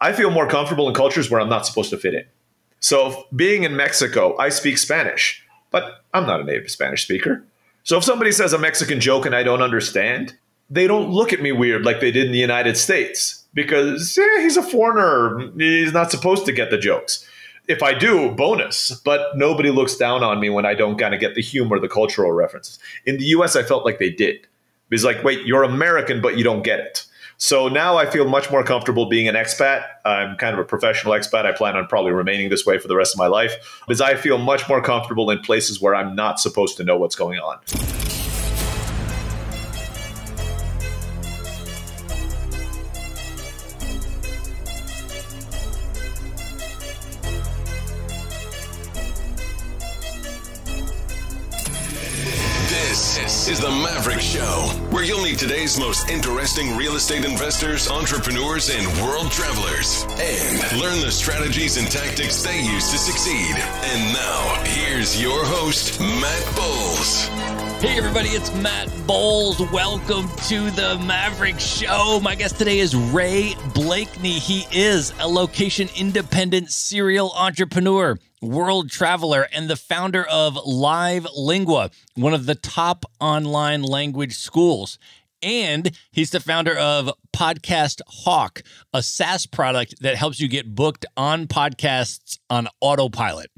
I feel more comfortable in cultures where I'm not supposed to fit in. So being in Mexico, I speak Spanish, but I'm not a native Spanish speaker. So if somebody says a Mexican joke and I don't understand, they don't look at me weird like they did in the United States because he's a foreigner. He's not supposed to get the jokes. If I do, bonus, but nobody looks down on me when I don't kind of get the humor, the cultural references. In the US, I felt like they did. It's like, wait, you're American, but you don't get it. So now I feel much more comfortable being an expat. I'm kind of a professional expat. I plan on probably remaining this way for the rest of my life because I feel much more comfortable in places where I'm not supposed to know what's going on. This is the Maverick Show, where you'll meet today's most interesting real estate investors, entrepreneurs, and world travelers, and learn the strategies and tactics they use to succeed. And now, here's your host, Matt Bowles. Hey everybody, it's Matt Bowles. Welcome to the Maverick Show. My guest today is Ray Blakney. He is a location-independent serial entrepreneur, world traveler, and the founder of Lingua, one of the top online language schools. And he's the founder of Podcast Hawk, a SaaS product that helps you get booked on podcasts on autopilot.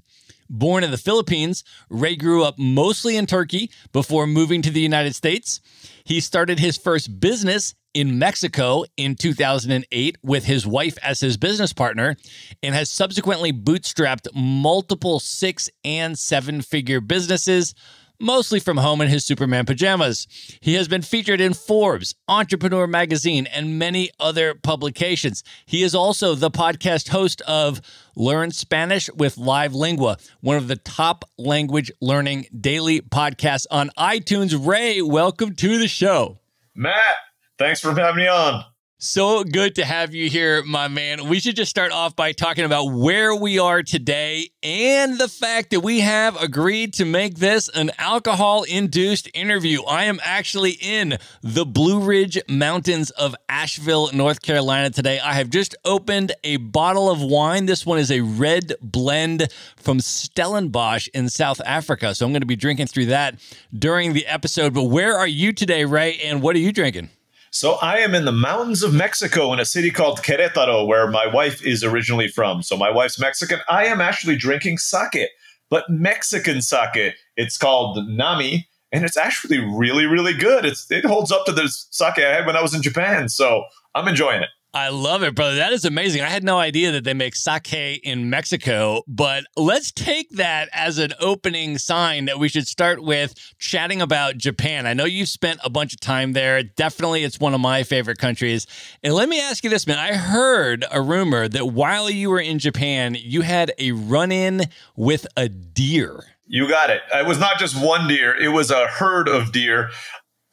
Born in the Philippines, Ray grew up mostly in Turkey before moving to the United States. He started his first business in Mexico in 2008 with his wife as his business partner and has subsequently bootstrapped multiple 6- and 7-figure businesses, mostly from home in his Superman pajamas. He has been featured in Forbes, Entrepreneur Magazine, and many other publications. He is also the podcast host of Learn Spanish with Lingua, one of the top language learning daily podcasts on iTunes. Ray, welcome to the show. Matt, thanks for having me on. So good to have you here, my man. We should just start off by talking about where we are today and the fact that we have agreed to make this an alcohol-induced interview. I am actually in the Blue Ridge Mountains of Asheville, North Carolina today. I have just opened a bottle of wine. This one is a red blend from Stellenbosch in South Africa. So I'm going to be drinking through that during the episode. But where are you today, Ray, and what are you drinking? So I am in the mountains of Mexico in a city called Querétaro, where my wife is originally from. So my wife's Mexican. I am actually drinking sake, but Mexican sake. It's called Nami, and it's actually really, really good. It holds up to the sake I had when I was in Japan. So I'm enjoying it. I love it, brother. That is amazing. I had no idea that they make sake in Mexico, but let's take that as an opening sign that we should start with chatting about Japan. I know you've spent a bunch of time there. Definitely, it's one of my favorite countries. And let me ask you this, man. I heard a rumor that while you were in Japan, you had a run-in with a deer. You got it. It was not just one deer. It was a herd of deer.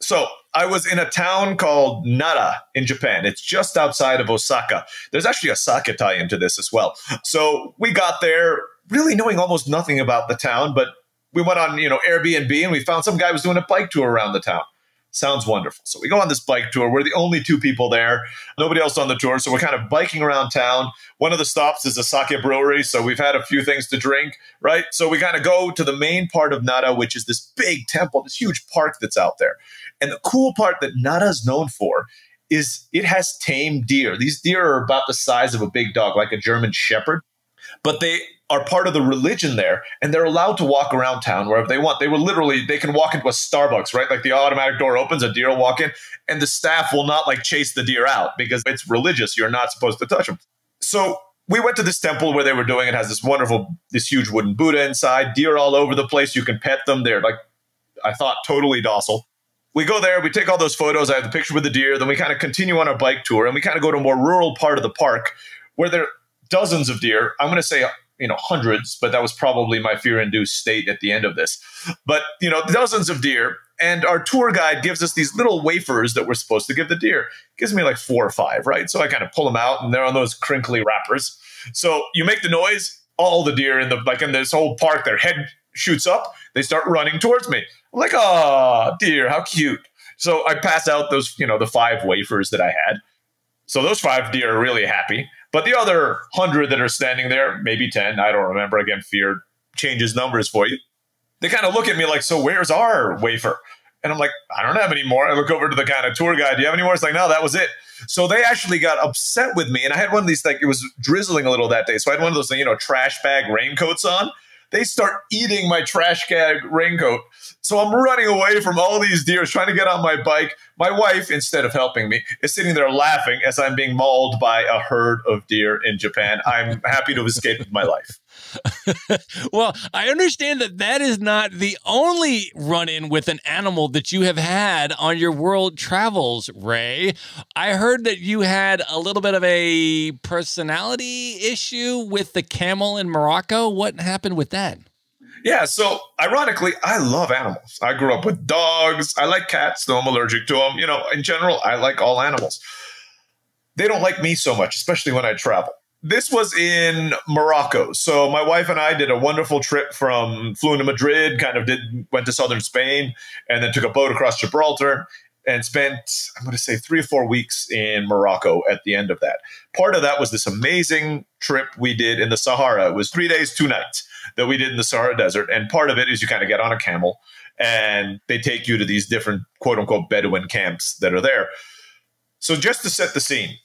So I was in a town called Nara in Japan. It's just outside of Osaka. There's actually a sake tie-in to this as well. So we got there really knowing almost nothing about the town, but we went on, Airbnb and we found some guy was doing a bike tour around the town. Sounds wonderful. So we go on this bike tour. We're the only 2 people there. Nobody else on the tour. So we're kind of biking around town. One of the stops is a sake brewery. So we've had a few things to drink, right? So we kind of go to the main part of Nara, which is this big temple, this huge park that's out there. And the cool part that Nara is known for is it has tame deer. These deer are about the size of a big dog, like a German shepherd. But they are part of the religion there, and they're allowed to walk around town wherever they want. They can walk into a Starbucks, right? Like the automatic door opens, a deer will walk in, and the staff will not chase the deer out because it's religious. You're not supposed to touch them. So we went to this temple where they were doing it. Has this huge wooden Buddha inside, deer all over the place. You can pet them. They're I thought, totally docile. We go there, we take all those photos. I have the picture with the deer. Then we kind of continue on our bike tour, and we kind of go to a more rural part of the park where there are dozens of deer. I'm going to say, hundreds, but that was probably my fear-induced state at the end of this. But, dozens of deer. And our tour guide gives us these little wafers that we're supposed to give the deer. Gives me 4 or 5, right? So I kind of pull them out, and they're on those crinkly wrappers. So you make the noise, all the deer in this whole park, their head shoots up. They start running towards me. I'm like, oh, dear, how cute. So I pass out those, the 5 wafers that I had. So those 5 deer are really happy. But the other 100 that are standing there, maybe 10, I don't remember. Again, fear changes numbers for you. They kind of look at me like, so where's our wafer? And I'm like, I don't have any more. I look over to the kind of tour guide. Do you have any more? It's like, no, that was it. So they actually got upset with me. And I had one of these, like, it was drizzling a little that day. So I had one of those, trash bag raincoats on. They start eating my trash bag raincoat. So I'm running away from all these deer, trying to get on my bike. My wife, instead of helping me, is sitting there laughing as I'm being mauled by a herd of deer in Japan. I'm happy to have escaped with my life. Well, I understand that that is not the only run-in with an animal that you have had on your world travels, Ray. I heard that you had a little bit of a personality issue with the camel in Morocco. What happened with that? Yeah, so ironically, I love animals. I grew up with dogs. I like cats, though I'm allergic to them. In general, I like all animals. They don't like me so much, especially when I travel. This was in Morocco. So my wife and I did a wonderful trip flew into Madrid, went to southern Spain, and then took a boat across Gibraltar and spent, I'm going to say 3 or 4 weeks in Morocco at the end of that. Part of that was this amazing trip we did in the Sahara. It was 3 days, 2 nights that we did in the Sahara Desert. And part of it is you kind of get on a camel and they take you to these different quote unquote Bedouin camps that are there. So just to set the scene,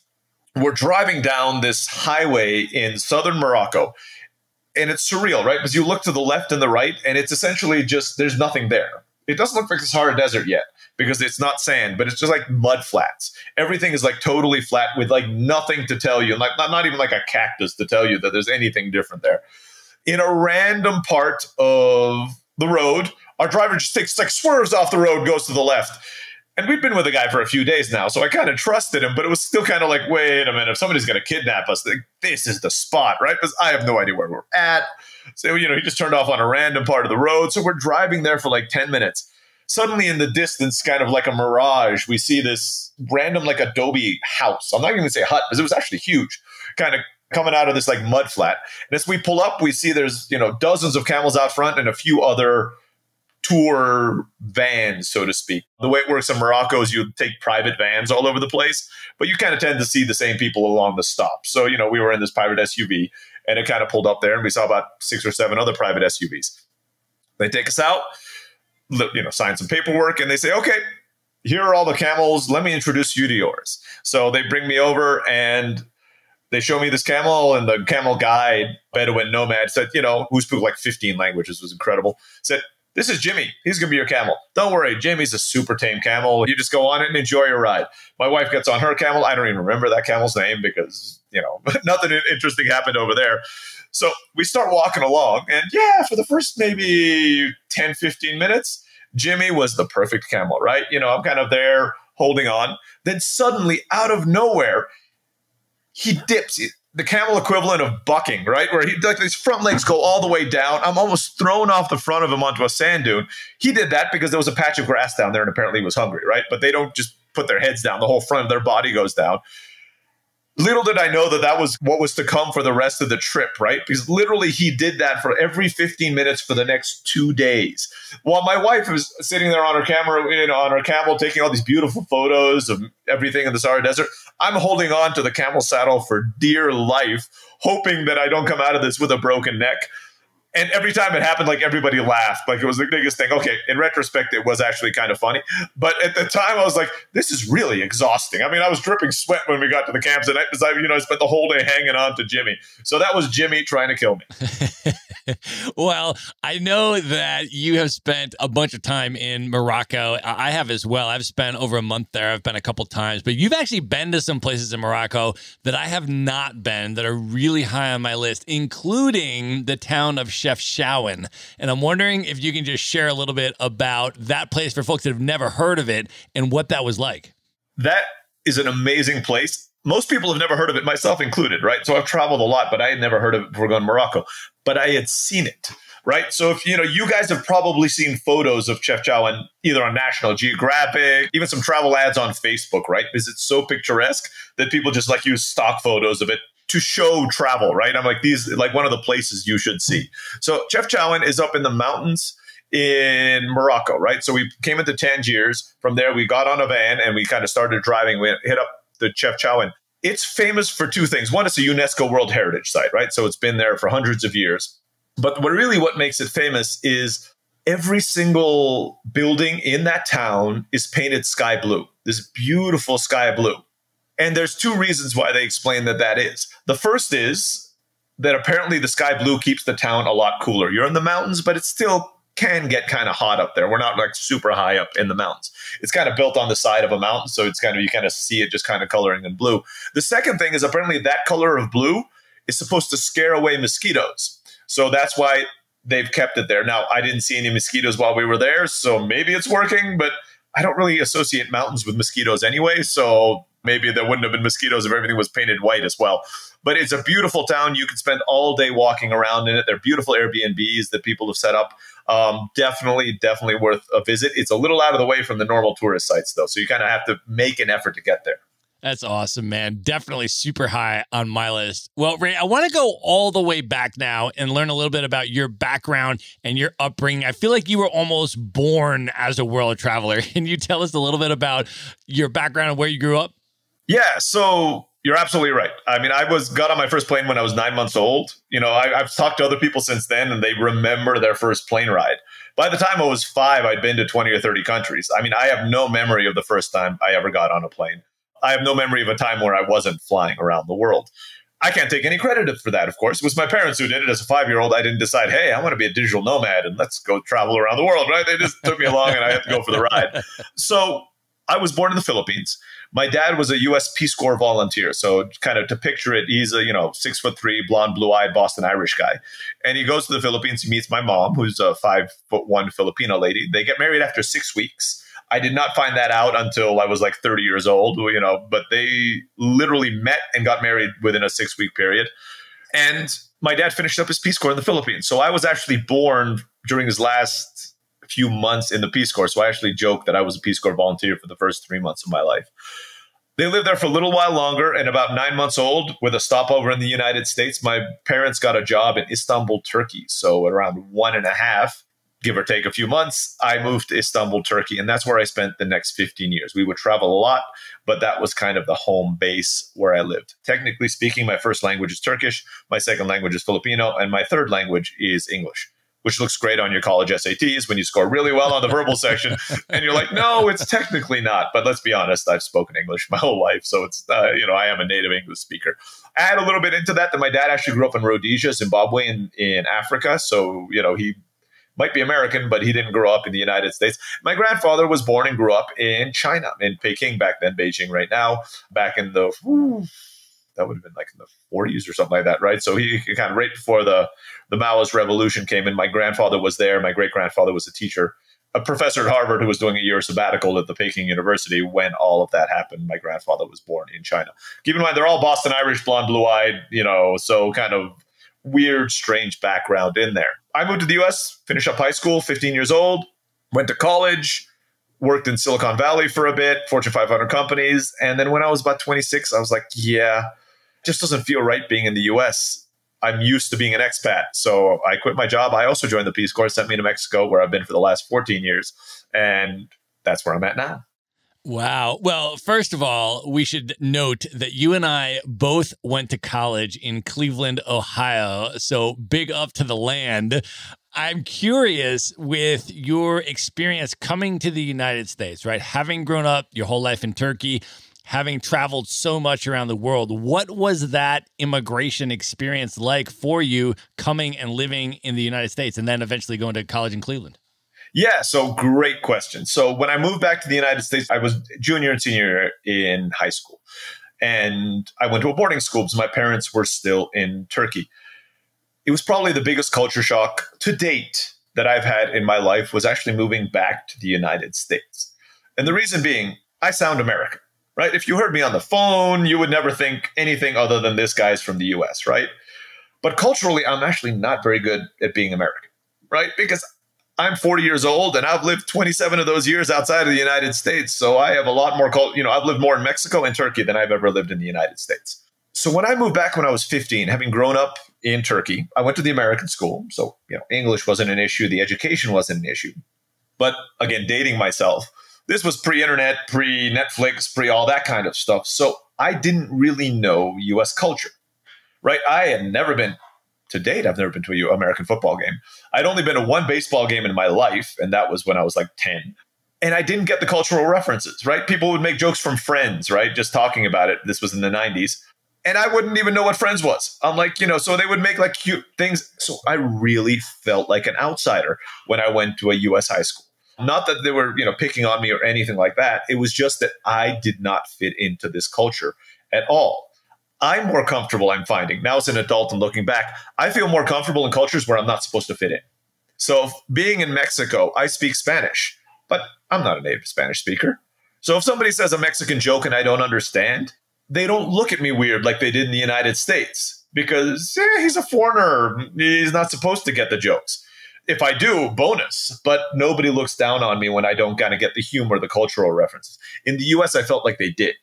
we're driving down this highway in southern Morocco, and it's surreal, right? Because you look to the left and the right, and it's essentially just, there's nothing there. It doesn't look like the Sahara Desert yet because it's not sand, but it's just like mud flats. Everything is like totally flat with like nothing to tell you, like not even like a cactus to tell you that there's anything different there. In a random part of the road, our driver just swerves off the road, goes to the left. And we've been with the guy for a few days now, so I kind of trusted him, but it was still kind of like, wait a minute, if somebody's going to kidnap us, this is the spot, right? Because I have no idea where we're at. So, he just turned off on a random part of the road. So we're driving there for like 10 minutes. Suddenly in the distance, kind of like a mirage, we see this random like adobe house. I'm not going to say hut, because it was actually huge, kind of coming out of this like mud flat. And as we pull up, we see there's, dozens of camels out front and a few other tour vans, so to speak. The way it works in Morocco is you take private vans all over the place, but you kind of tend to see the same people along the stop. So, we were in this private SUV and it kind of pulled up there and we saw about 6 or 7 other private SUVs. They take us out, sign some paperwork, and they say, okay, here are all the camels. Let me introduce you to yours. So they bring me over and they show me this camel, and the camel guide, Bedouin nomad, said, who spoke like 15 languages, was incredible, said, this is Jimmy. He's going to be your camel. Don't worry. Jimmy's a super tame camel. You just go on it and enjoy your ride. My wife gets on her camel. I don't even remember that camel's name because, nothing interesting happened over there. So we start walking along. And yeah, for the first maybe 10, 15 minutes, Jimmy was the perfect camel, right? I'm kind of there holding on. Then suddenly, out of nowhere, he dips. The camel equivalent of bucking, right? Where his front legs go all the way down. I'm almost thrown off the front of him onto a sand dune. He did that because there was a patch of grass down there and apparently he was hungry, right? But they don't just put their heads down. The whole front of their body goes down. Little did I know that was what was to come for the rest of the trip, right? Because literally he did that for every 15 minutes for the next 2 days. While my wife was sitting there on her camera, on her camel, taking all these beautiful photos of everything in the Sahara Desert, I'm holding on to the camel saddle for dear life, hoping that I don't come out of this with a broken neck. And every time it happened, like everybody laughed. Like it was the biggest thing. Okay, in retrospect, it was actually kind of funny. But at the time, I was like, this is really exhausting. I mean, I was dripping sweat when we got to the camps. And I spent the whole day hanging on to Jimmy. So that was Jimmy trying to kill me. Well, I know that you have spent a bunch of time in Morocco. I have as well. I've spent over a month there. I've been a couple times. But you've actually been to some places in Morocco that I have not been that are really high on my list, including the town of Chefchaouen. And I'm wondering if you can just share a little bit about that place for folks that have never heard of it and what that was like. That is an amazing place. Most people have never heard of it, myself included, right? So I've traveled a lot, but I had never heard of it before going to Morocco. But I had seen it, right? So if you guys have probably seen photos of Chefchaouen either on National Geographic, even some travel ads on Facebook, right? Because it's so picturesque that people just like use stock photos of it to show travel, right? I'm like, these like one of the places you should see. So Chefchaouen is up in the mountains in Morocco, right? So we came into Tangiers. From there, we got on a van and we kind of started driving. We hit up the Chefchaouen. It's famous for two things. One, it's a UNESCO World Heritage Site, right? So it's been there for hundreds of years. But what makes it famous is every single building in that town is painted sky blue, this beautiful sky blue. And there's two reasons why they explain that is. The first is that apparently the sky blue keeps the town a lot cooler. You're in the mountains, but it still can get kind of hot up there. We're not like super high up in the mountains. It's kind of built on the side of a mountain, so it's kind of, you kind of see it just kind of coloring in blue. The second thing is apparently that color of blue is supposed to scare away mosquitoes. So that's why they've kept it there. Now, I didn't see any mosquitoes while we were there, so maybe it's working, but I don't really associate mountains with mosquitoes anyway, so maybe there wouldn't have been mosquitoes if everything was painted white as well. But it's a beautiful town. You can spend all day walking around in it. They're beautiful Airbnbs that people have set up. Definitely worth a visit. It's a little out of the way from the normal tourist sites, though, so you kind of have to make an effort to get there. That's awesome, man. Definitely super high on my list. Well, Ray, I want to go all the way back now and learn a little bit about your background and your upbringing. I feel like you were almost born as a world traveler. Can you tell us a little bit about your background and where you grew up? Yeah, so you're absolutely right. I mean, got on my first plane when I was 9 months old. You know, I've talked to other people since then, and they remember their first plane ride. By the time I was 5, I'd been to 20 or 30 countries. I mean, I have no memory of the first time I ever got on a plane. I have no memory of a time where I wasn't flying around the world. I can't take any credit for that, of course. It was my parents who did it. As a 5-year-old, I didn't decide, hey, I want to be a digital nomad and let's go travel around the world, right? They just took me along and I had to go for the ride. So I was born in the Philippines. My dad was a U.S. Peace Corps volunteer. So kind of to picture it, he's a 6'3", blonde, blue-eyed Boston Irish guy. And he goes to the Philippines. He meets my mom, who's a 5'1" Filipino lady. They get married after 6 weeks. I did not find that out until I was like 30 years old, but they literally met and got married within a 6-week period. And my dad finished up his Peace Corps in the Philippines. So I was actually born during his last few months in the Peace Corps. So I actually joke that I was a Peace Corps volunteer for the first 3 months of my life. They lived there for a little while longer, and about 9 months old, with a stopover in the United States, my parents got a job in Istanbul, Turkey. So around 1.5, give or take a few months, I moved to Istanbul, Turkey, and that's where I spent the next 15 years. We would travel a lot, but that was kind of the home base where I lived. Technically speaking, my first language is Turkish, my second language is Filipino, and my third language is English, which looks great on your college SATs when you score really well on the verbal section. And you're like, no, it's technically not. But let's be honest, I've spoken English my whole life. So it's, I am a native English speaker. Add a little bit into that my dad actually grew up in Rhodesia, Zimbabwe, in Africa. So, he might be American, but he didn't grow up in the United States. My grandfather was born and grew up in China, in Peking back then, Beijing right now, back in the, that would have been like in the 40s or something like that, right? So he kind of right before the Maoist revolution came in, my grandfather was there. My great-grandfather was a teacher, a professor at Harvard who was doing a year sabbatical at the Peking University when all of that happened. My grandfather was born in China. Keep in mind, they're all Boston Irish, blonde, blue-eyed, so kind of weird, strange background in there. I moved to the U.S., finished up high school, 15 years old, went to college, worked in Silicon Valley for a bit, Fortune 500 companies. And then when I was about 26, I was like, yeah, it just doesn't feel right being in the U.S. I'm used to being an expat. So I quit my job. I also joined the Peace Corps, sent me to Mexico, where I've been for the last 14 years. And that's where I'm at now. Wow. Well, first of all, we should note that you and I both went to college in Cleveland, Ohio. So big up to the land. I'm curious with your experience coming to the United States, right? Having grown up your whole life in Turkey, having traveled so much around the world, what was that immigration experience like for you coming and living in the United States and then eventually going to college in Cleveland? Yeah, so great question. So when I moved back to the United States, I was junior and senior in high school. And I went to a boarding school because my parents were still in Turkey. It was probably the biggest culture shock to date that I've had in my life was actually moving back to the United States. And the reason being, I sound American, right? If you heard me on the phone, you would never think anything other than this guy's from the US, right? But culturally, I'm actually not very good at being American, right? Because I'm 40 years old and I've lived 27 of those years outside of the United States. So I have a lot more, I've lived more in Mexico and Turkey than I've ever lived in the United States. So when I moved back when I was 15, having grown up in Turkey, I went to the American school. So, English wasn't an issue. The education wasn't an issue. But again, dating myself, this was pre-internet, pre-Netflix, pre all that kind of stuff. So I didn't really know US culture, right? I had never been, to date, I've never been to an American football game. I'd only been to one baseball game in my life, and that was when I was like 10. And I didn't get the cultural references, right? People would make jokes from Friends, right? Just talking about it. This was in the 90s. And I wouldn't even know what Friends was. I'm like, so they would make like cute things. So I really felt like an outsider when I went to a US high school. Not that they were, picking on me or anything like that. It was just that I did not fit into this culture at all. I'm more comfortable, I'm finding, now as an adult and looking back, I feel more comfortable in cultures where I'm not supposed to fit in. So being in Mexico, I speak Spanish, but I'm not a native Spanish speaker. So if somebody says a Mexican joke and I don't understand, they don't look at me weird like they did in the United States because he's a foreigner. He's not supposed to get the jokes. If I do, bonus. But nobody looks down on me when I don't kind of get the humor, the cultural references. In the US, I felt like they did.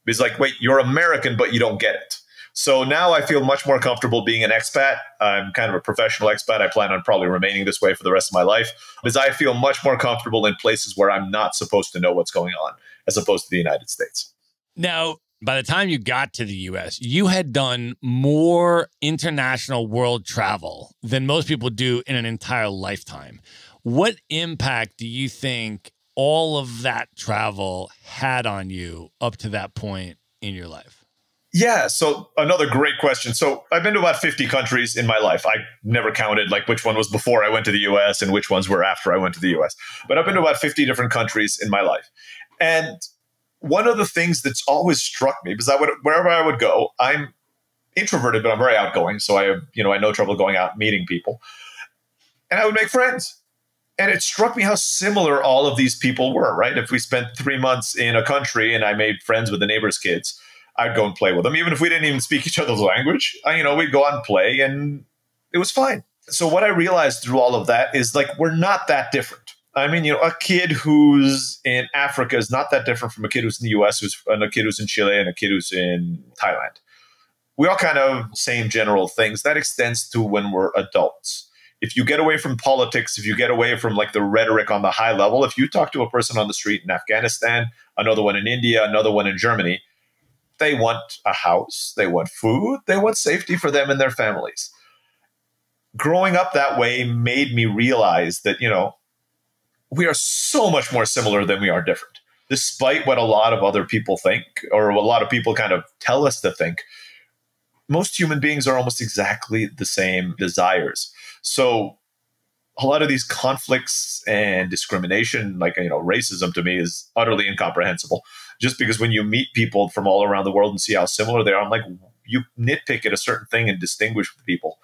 It's like, wait, you're American, but you don't get it. So now I feel much more comfortable being an expat. I'm kind of a professional expat. I plan on probably remaining this way for the rest of my life because I feel much more comfortable in places where I'm not supposed to know what's going on as opposed to the United States. Now, by the time you got to the U.S., you had done more international world travel than most people do in an entire lifetime. What impact do you think all of that travel had on you up to that point in your life? Yeah, so another great question. So I've been to about 50 countries in my life. I never counted like which one was before I went to the US and which ones were after I went to the US. But I've been to about 50 different countries in my life. And one of the things that's always struck me, because wherever I would go, I'm introverted, but I'm very outgoing. So I have no trouble going out and meeting people. And I would make friends. And it struck me how similar all of these people were, right? If we spent 3 months in a country and I made friends with the neighbors' kids, I'd go and play with them. Even if we didn't even speak each other's language, we'd go out and play and it was fine. So what I realized through all of that is like, we're not that different. I mean, a kid who's in Africa is not that different from a kid who's in the US, and a kid who's in Chile and a kid who's in Thailand. We all kind of same general things. That extends to when we're adults. If you get away from politics, if you get away from like the rhetoric on the high level, if you talk to a person on the street in Afghanistan, another one in India, another one in Germany, they want a house, they want food, they want safety for them and their families. Growing up that way made me realize that, we are so much more similar than we are different. Despite what a lot of other people think, or a lot of people kind of tell us to think, most human beings are almost exactly the same desires. So a lot of these conflicts and discrimination, like, racism to me is utterly incomprehensible. Just because when you meet people from all around the world and see how similar they are, I'm like, you nitpick at a certain thing and distinguish people.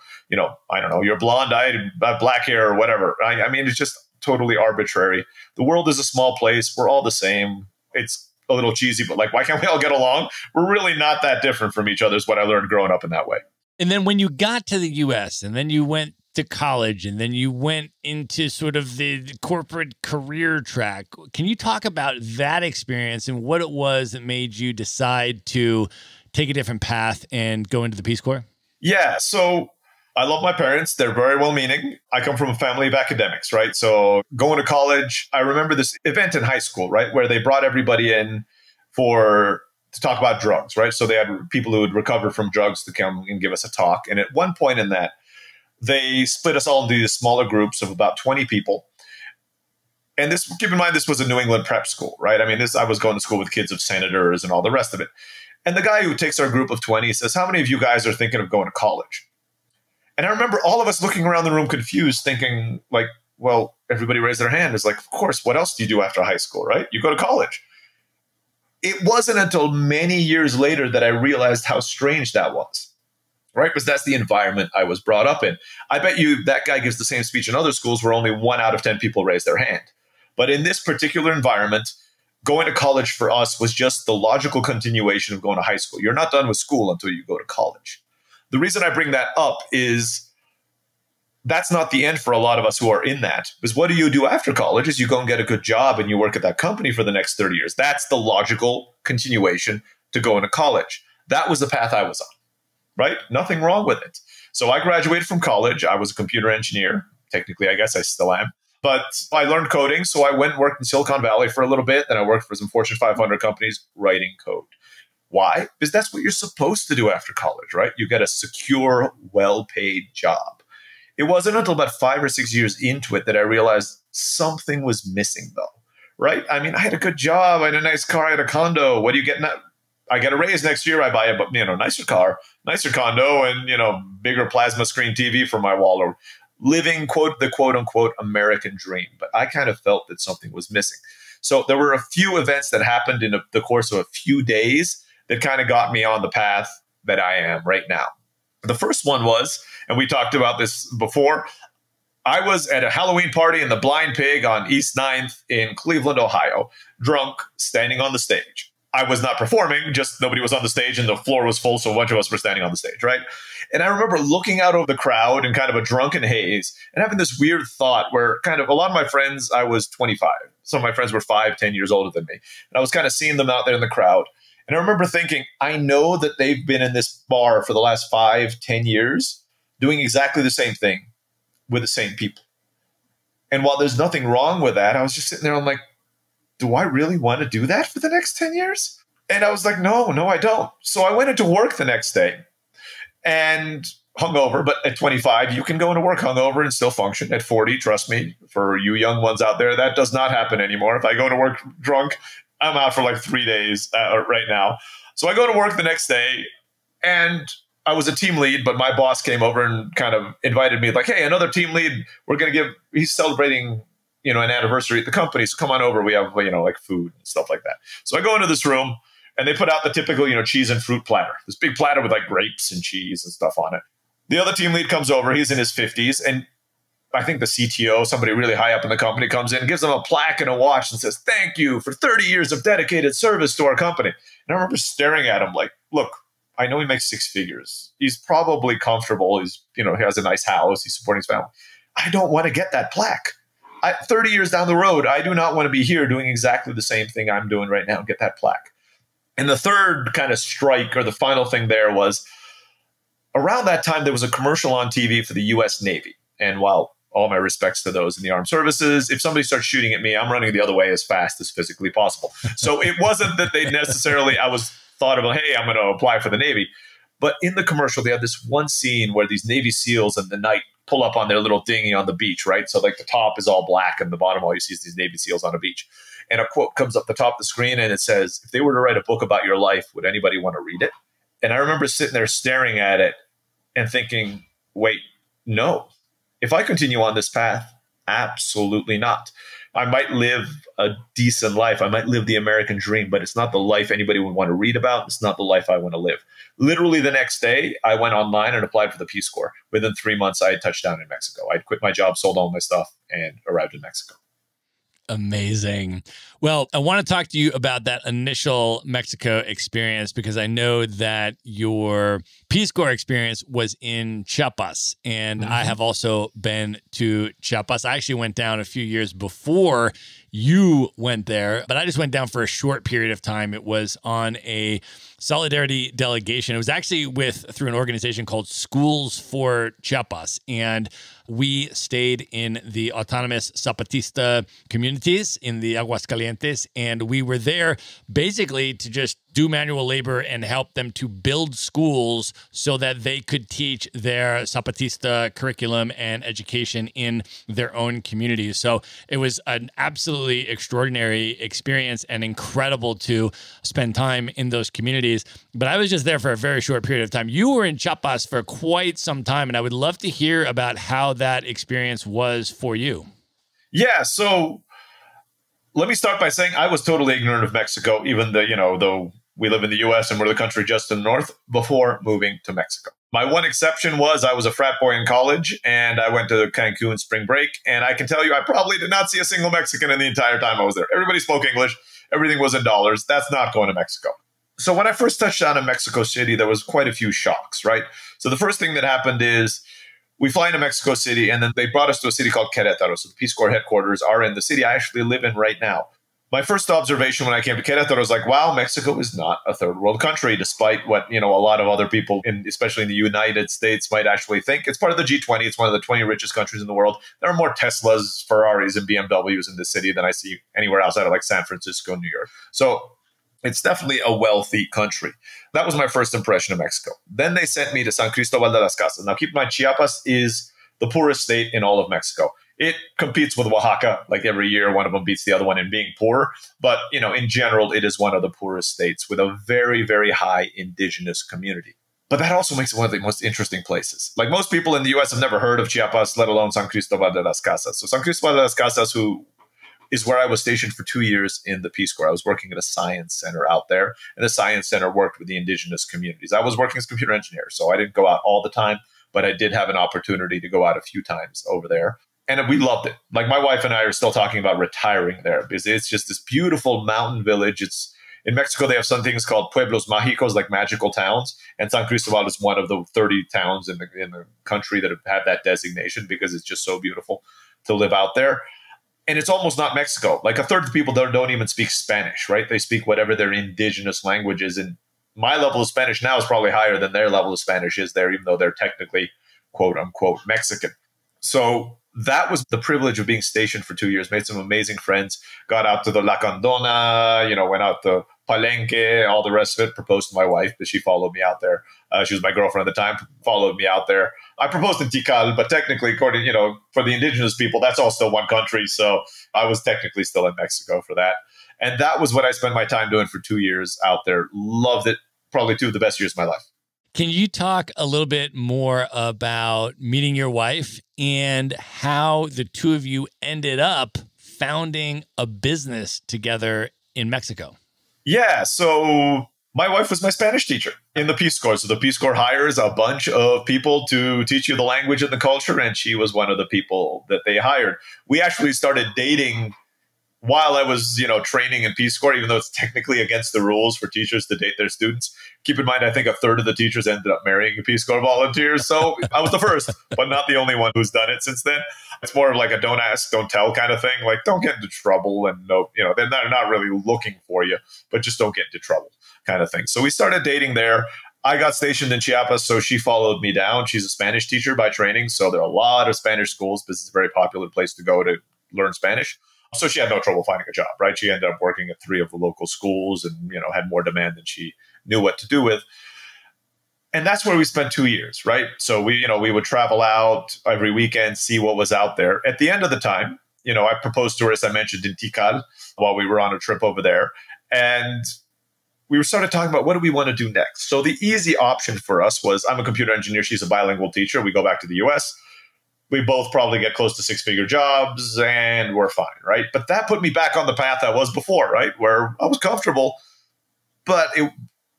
I don't know, you're blonde-eyed, black hair or whatever. I mean, it's just totally arbitrary. The world is a small place. We're all the same. It's a little cheesy, but like, why can't we all get along? We're really not that different from each other is what I learned growing up in that way. And then when you got to the U.S. and then you went to college and then you went into sort of the corporate career track, can you talk about that experience and what it was that made you decide to take a different path and go into the Peace Corps? Yeah, so I love my parents. They're very well-meaning. I come from a family of academics, right? So going to college, I remember this event in high school, right, where they brought everybody in to talk about drugs, right? So they had people who had recovered from drugs to come and give us a talk. And at one point in that, they split us all into these smaller groups of about 20 people. And keep in mind, this was a New England prep school, right? I mean, I was going to school with kids of senators and all the rest of it. And the guy who takes our group of 20 says, how many of you guys are thinking of going to college? And I remember all of us looking around the room confused, thinking like, well, everybody raised their hand. It's like, of course, what else do you do after high school, right? You go to college. It wasn't until many years later that I realized how strange that was, right? Because that's the environment I was brought up in. I bet you that guy gives the same speech in other schools where only 1 out of 10 people raise their hand. But in this particular environment, going to college for us was just the logical continuation of going to high school. You're not done with school until you go to college. The reason I bring that up is that's not the end for a lot of us who are in that. Because what do you do after college is you go and get a good job and you work at that company for the next 30 years. That's the logical continuation to go into college. That was the path I was on, right? Nothing wrong with it. So I graduated from college. I was a computer engineer. Technically, I guess I still am. But I learned coding. So I went and worked in Silicon Valley for a little bit. Then I worked for some Fortune 500 companies writing code. Why? Because that's what you're supposed to do after college, right? You get a secure, well-paid job. It wasn't until about 5 or 6 years into it that I realized something was missing, though, right? I mean, I had a good job. I had a nice car. I had a condo. What do you get now? I get a raise next year. I buy a nicer car, nicer condo, and bigger plasma screen TV for my wall, or living the quote unquote American dream. But I kind of felt that something was missing. So there were a few events that happened in the course of a few days that kind of got me on the path that I am right now. The first one was, and we talked about this before, I was at a Halloween party in the Blind Pig on East 9th in Cleveland, Ohio, drunk, standing on the stage. I was not performing, just nobody was on the stage and the floor was full, so a bunch of us were standing on the stage, right? And I remember looking out over the crowd in kind of a drunken haze and having this weird thought where kind of a lot of my friends, I was 25. Some of my friends were 5, 10 years older than me. And I was kind of seeing them out there in the crowd. And I remember thinking, I know that they've been in this bar for the last 5, 10 years doing exactly the same thing with the same people. And while there's nothing wrong with that, I was just sitting there, I'm like, do I really want to do that for the next 10 years? And I was like, no, I don't. So I went into work the next day and hungover, but at 25, you can go into work hungover and still function. At 40, trust me, for you young ones out there, that does not happen anymore. If I go to work drunk, I'm out for like 3 days right now. So I go to work the next day, and I was a team lead, but my boss came over and kind of invited me like, hey, another team lead, he's celebrating, an anniversary at the company. So come on over. We have, like food and stuff like that. So I go into this room and they put out the typical, cheese and fruit platter, this big platter with like grapes and cheese and stuff on it. The other team lead comes over. He's in his 50s. And I think the CTO, somebody really high up in the company, comes in and gives him a plaque and a watch and says, thank you for 30 years of dedicated service to our company. And I remember staring at him like, look, I know he makes 6 figures. He's probably comfortable. He has a nice house. He's supporting his family. I don't want to get that plaque. 30 years down the road, I do not want to be here doing exactly the same thing I'm doing right now and get that plaque. And the third kind of strike, or the final thing there, was around that time, there was a commercial on TV for the U.S. Navy. And while all my respects to those in the armed services, if somebody starts shooting at me, I'm running the other way as fast as physically possible. So it wasn't that they necessarily, I was thought of, hey, I'm going to apply for the Navy. But in the commercial, they had this one scene where these Navy SEALs in the night pull up on their little dinghy on the beach, right? So like the top is all black and the bottom, all you see is these Navy SEALs on a beach. And a quote comes up the top of the screen and it says, if they were to write a book about your life, would anybody want to read it? And I remember sitting there staring at it and thinking, wait, no. If I continue on this path, absolutely not. I might live a decent life. I might live the American dream, but it's not the life anybody would want to read about. It's not the life I want to live. Literally the next day, I went online and applied for the Peace Corps. Within 3 months, I had touched down in Mexico. I'd quit my job, sold all my stuff, and arrived in Mexico. Amazing. Well, I want to talk to you about that initial Mexico experience because I know that your Peace Corps experience was in Chiapas, and I have also been to Chiapas. I actually went down a few years before you went there, but I just went down for a short period of time. It was on a solidarity delegation. It was actually through an organization called Schools for Chiapas, and we stayed in the autonomous Zapatista communities in the Aguascalientes, and we were there basically to just do manual labor and help them to build schools so that they could teach their Zapatista curriculum and education in their own communities. So it was an absolutely extraordinary experience and incredible to spend time in those communities. But I was just there for a very short period of time. You were in Chiapas for quite some time, and I would love to hear about how that experience was for you. Yeah, so let me start by saying I was totally ignorant of Mexico, even though we live in the U.S. and we're the country just in the north, before moving to Mexico. My one exception was I was a frat boy in college, and I went to Cancun spring break, and I can tell you I probably did not see a single Mexican in the entire time I was there. Everybody spoke English. Everything was in dollars. That's not going to Mexico. So when I first touched down in Mexico City, there was quite a few shocks, right? So the first thing that happened is we fly into Mexico City, and then they brought us to a city called Querétaro. So the Peace Corps headquarters are in the city I actually live in right now. My first observation when I came to Querétaro was like, wow, Mexico is not a third world country, despite what, a lot of other people, especially in the United States, might actually think. It's part of the G20. It's one of the 20 richest countries in the world. There are more Teslas, Ferraris, and BMWs in the city than I see anywhere outside of like San Francisco, New York. So It's definitely a wealthy country. That was my first impression of Mexico. Then they sent me to San Cristobal de las Casas. Now, keep in mind, Chiapas is the poorest state in all of Mexico. It competes with Oaxaca, like every year, one of them beats the other one in being poor. But, in general, it is one of the poorest states with a very, very high indigenous community. But that also makes it one of the most interesting places. Like most people in the U.S. have never heard of Chiapas, let alone San Cristobal de las Casas. So San Cristobal de las Casas, who is where I was stationed for 2 years in the Peace Corps. I was working at a science center out there, and the science center worked with the indigenous communities. I was working as a computer engineer, so I didn't go out all the time, but I did have an opportunity to go out a few times over there. And we loved it. Like my wife and I are still talking about retiring there because it's just this beautiful mountain village. In Mexico, they have some things called pueblos mágicos, like magical towns. And San Cristobal is one of the 30 towns in the country that have had that designation because it's just so beautiful to live out there. And it's almost not Mexico. Like a third of the people there don't even speak Spanish, right? They speak whatever their indigenous language is. And my level of Spanish now is probably higher than their level of Spanish is there, even though they're technically, quote unquote, Mexican. So that was the privilege of being stationed for 2 years. Made some amazing friends. Got out to the La Candona, went out to Palenque, all the rest of it. Proposed to my wife, but she followed me out there. She was my girlfriend at the time. Followed me out there. I proposed in Tikal, but technically, according for the indigenous people, that's all still one country. So I was technically still in Mexico for that. And that was what I spent my time doing for 2 years out there. Loved it. Probably 2 of the best years of my life. Can you talk a little bit more about meeting your wife and how the two of you ended up founding a business together in Mexico? Yeah, so my wife was my Spanish teacher in the Peace Corps. So the Peace Corps hires a bunch of people to teach you the language and the culture, and she was one of the people that they hired. We actually started dating while I was, training in Peace Corps, even though it's technically against the rules for teachers to date their students. Keep in mind, I think a third of the teachers ended up marrying Peace Corps volunteers. So I was the first, but not the only one who's done it since then. It's more of like a don't ask, don't tell kind of thing. Like, don't get into trouble, and they're not really looking for you, but just don't get into trouble kind of thing. So we started dating there. I got stationed in Chiapas, so she followed me down. She's a Spanish teacher by training, so there are a lot of Spanish schools. This is a very popular place to go to learn Spanish. So she had no trouble finding a job, right? She ended up working at 3 of the local schools and, had more demand than she knew what to do with. And that's where we spent 2 years, right? So we would travel out every weekend, see what was out there. At the end of the time, I proposed to her, as I mentioned, in Tikal while we were on a trip over there. And we started talking about what do we want to do next? So the easy option for us was, I'm a computer engineer. She's a bilingual teacher. We go back to the US. We both probably get close to 6-figure jobs and we're fine, right? But that put me back on the path I was before, right? Where I was comfortable, but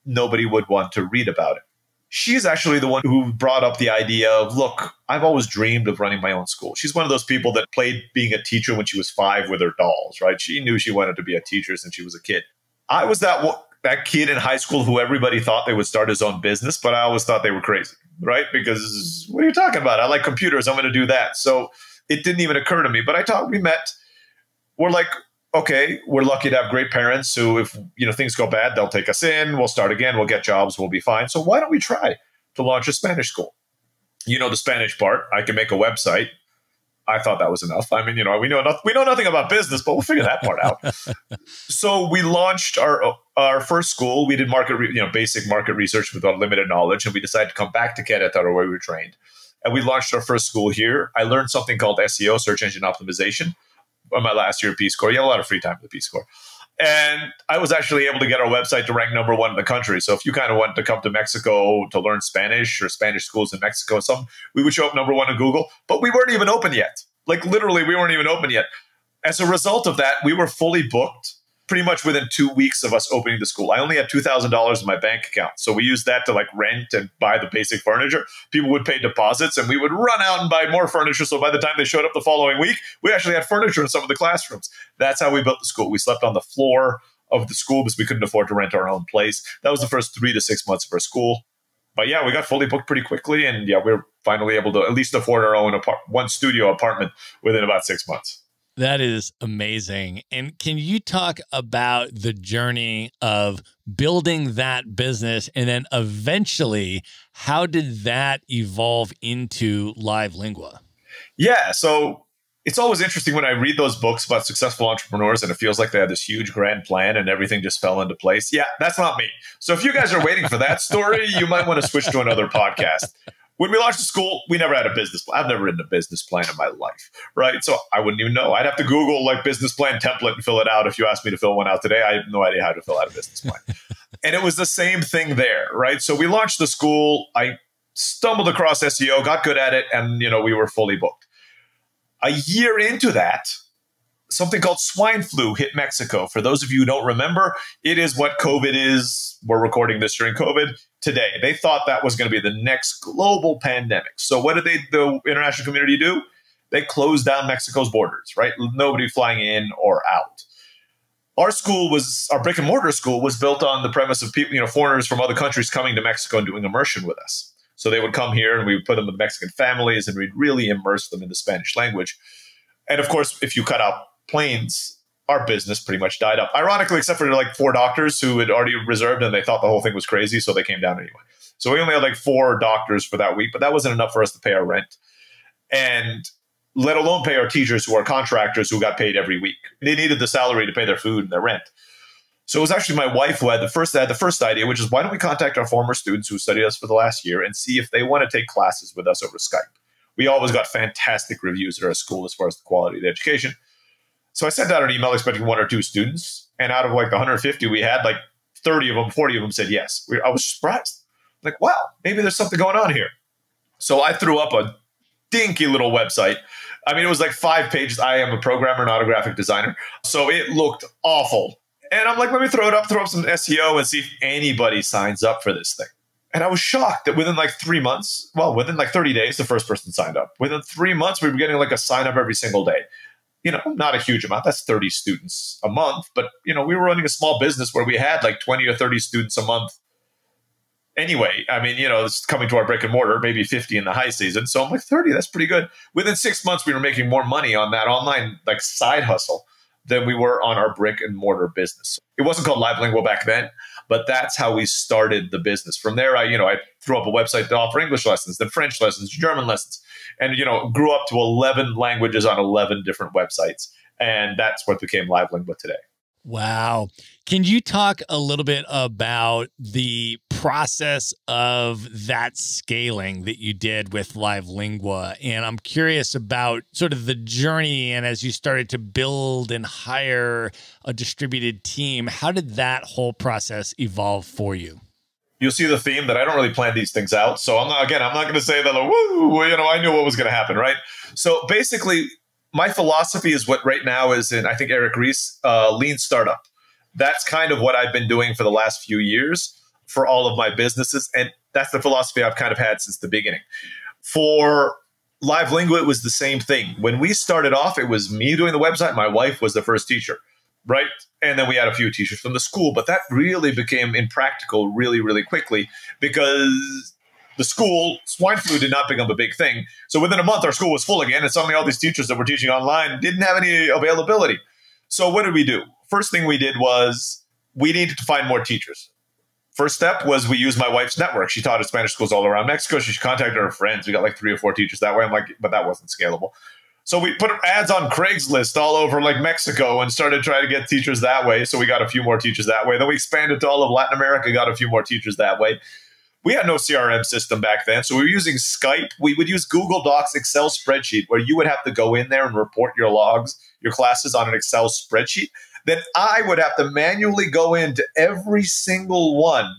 nobody would want to read about it. She's actually the one who brought up the idea of, look, I've always dreamed of running my own school. She's one of those people that played being a teacher when she was 5 with her dolls, right? She knew she wanted to be a teacher since she was a kid. I was that kid in high school who everybody thought they would start his own business, but I always thought they were crazy, right? Because what are you talking about? I like computers. I'm going to do that. So it didn't even occur to me. But we met. We're like, okay, we're lucky to have great parents who, if things go bad, they'll take us in. We'll start again. We'll get jobs. We'll be fine. So why don't we try to launch a Spanish school? The Spanish part. I can make a website. I thought that was enough. I mean, we know nothing about business, but we'll figure that part out. So we launched our first school. We did basic market research with our limited knowledge, and we decided to come back to Querétaro where we were trained. And we launched our first school here. I learned something called SEO, search engine optimization, on my last year at Peace Corps. You have a lot of free time at the Peace Corps. And I was actually able to get our website to rank #1 in the country. So if you kind of want to come to Mexico to learn Spanish or Spanish schools in Mexico, we would show up #1 in Google, but we weren't even open yet. Like literally, we weren't even open yet. As a result of that, we were fully booked pretty much within 2 weeks of us opening the school. I only had $2,000 in my bank account. So we used that to rent and buy the basic furniture. People would pay deposits and we would run out and buy more furniture. So by the time they showed up the following week, we actually had furniture in some of the classrooms. That's how we built the school. We slept on the floor of the school because we couldn't afford to rent our own place. That was the first 3 to 6 months of our school. But yeah, we got fully booked pretty quickly. And yeah, we were finally able to at least afford our own one studio apartment within about 6 months. That is amazing. And can you talk about the journey of building that business and then eventually how did that evolve into Live Lingua? Yeah. So It's always interesting when I read those books about successful entrepreneurs and it feels like they had this huge grand plan and everything just fell into place. Yeah, that's not me. So if you guys are waiting for that story, you might want to switch to another podcast. When we launched the school, we never had a business plan. I've never written a business plan in my life, right? So I wouldn't even know. I'd have to Google like business plan template and fill it out. If you asked me to fill one out today, I have no idea how to fill out a business plan. And it was the same thing there, right? So we launched the school. I stumbled across SEO, got good at it, and we were fully booked. A year into that, something called swine flu hit Mexico. For those of you who don't remember, it is what COVID is. We're recording this during COVID today. They thought that was going to be the next global pandemic. So what did the international community do? They closed down Mexico's borders, right? Nobody flying in or out. Our brick and mortar school was built on the premise of people, foreigners from other countries coming to Mexico and doing immersion with us. So they would come here and we would put them with Mexican families and we'd really immerse them in the Spanish language. And of course, if you cut out planes, our business pretty much died up. Ironically, except for like 4 doctors who had already reserved and they thought the whole thing was crazy, so they came down anyway. So we only had like 4 doctors for that week, but that wasn't enough for us to pay our rent. And let alone pay our teachers who are contractors who got paid every week. They needed the salary to pay their food and their rent. So it was actually my wife who had the first idea, which is why don't we contact our former students who studied us for the last year and see if they want to take classes with us over Skype. We always got fantastic reviews at our school as far as the quality of the education. So I sent out an email expecting 1 or 2 students. And out of like the 150 we had, like 30 of them, 40 of them said yes. I was surprised. Like, wow, maybe there's something going on here. So I threw up a dinky little website. I mean, it was like 5 pages. I am a programmer, not a graphic designer. So it looked awful. And I'm like, let me throw up some SEO and see if anybody signs up for this thing. And I was shocked that within like 3 months, within like 30 days, the first person signed up. Within 3 months, we were getting like a sign up every single day. Not a huge amount. That's 30 students a month. But, we were running a small business where we had like 20 or 30 students a month. Anyway, I mean, it's coming to our brick and mortar, maybe 50 in the high season. So I'm like, 30, that's pretty good. Within 6 months, we were making more money on that online like side hustle than we were on our brick and mortar business. It wasn't called Live Lingua back then, but that's how we started the business. From there, I threw up a website to offer English lessons, then French lessons, German lessons, and, grew up to 11 languages on 11 different websites. And that's what became Live Lingua today. Wow. Can you talk a little bit about the process of that scaling that you did with Live Lingua? And I'm curious about sort of the journey, and as you started to build and hire a distributed team, how did that whole process evolve for you? You'll see the theme that I don't really plan these things out. So I'm not going to say that, woo, I knew what was going to happen, right? So basically, my philosophy is what right now is in, I think, Eric Ries, lean startup. That's kind of what I've been doing for the last few years for all of my businesses. And that's the philosophy I've kind of had since the beginning. For Live Lingua, it was the same thing. When we started off, it was me doing the website. My wife was the first teacher, right? And then we had a few teachers from the school. But that really became impractical really, really quickly because the school, swine flu did not become a big thing. So within a month, our school was full again. And suddenly all these teachers that were teaching online didn't have any availability. So what did we do? First thing we did was we needed to find more teachers. First step was we used my wife's network. She taught at Spanish schools all around Mexico. She contacted her friends. We got like 3 or 4 teachers that way. I'm like, but that wasn't scalable. So we put ads on Craigslist all over like Mexico and started trying to get teachers that way. So we got a few more teachers that way. Then we expanded to all of Latin America, got a few more teachers that way. We had no CRM system back then, so we were using Skype. We would use Google Docs, Excel spreadsheet, where you would have to go in there and report your logs, your classes on an Excel spreadsheet. Then I would have to manually go into every single one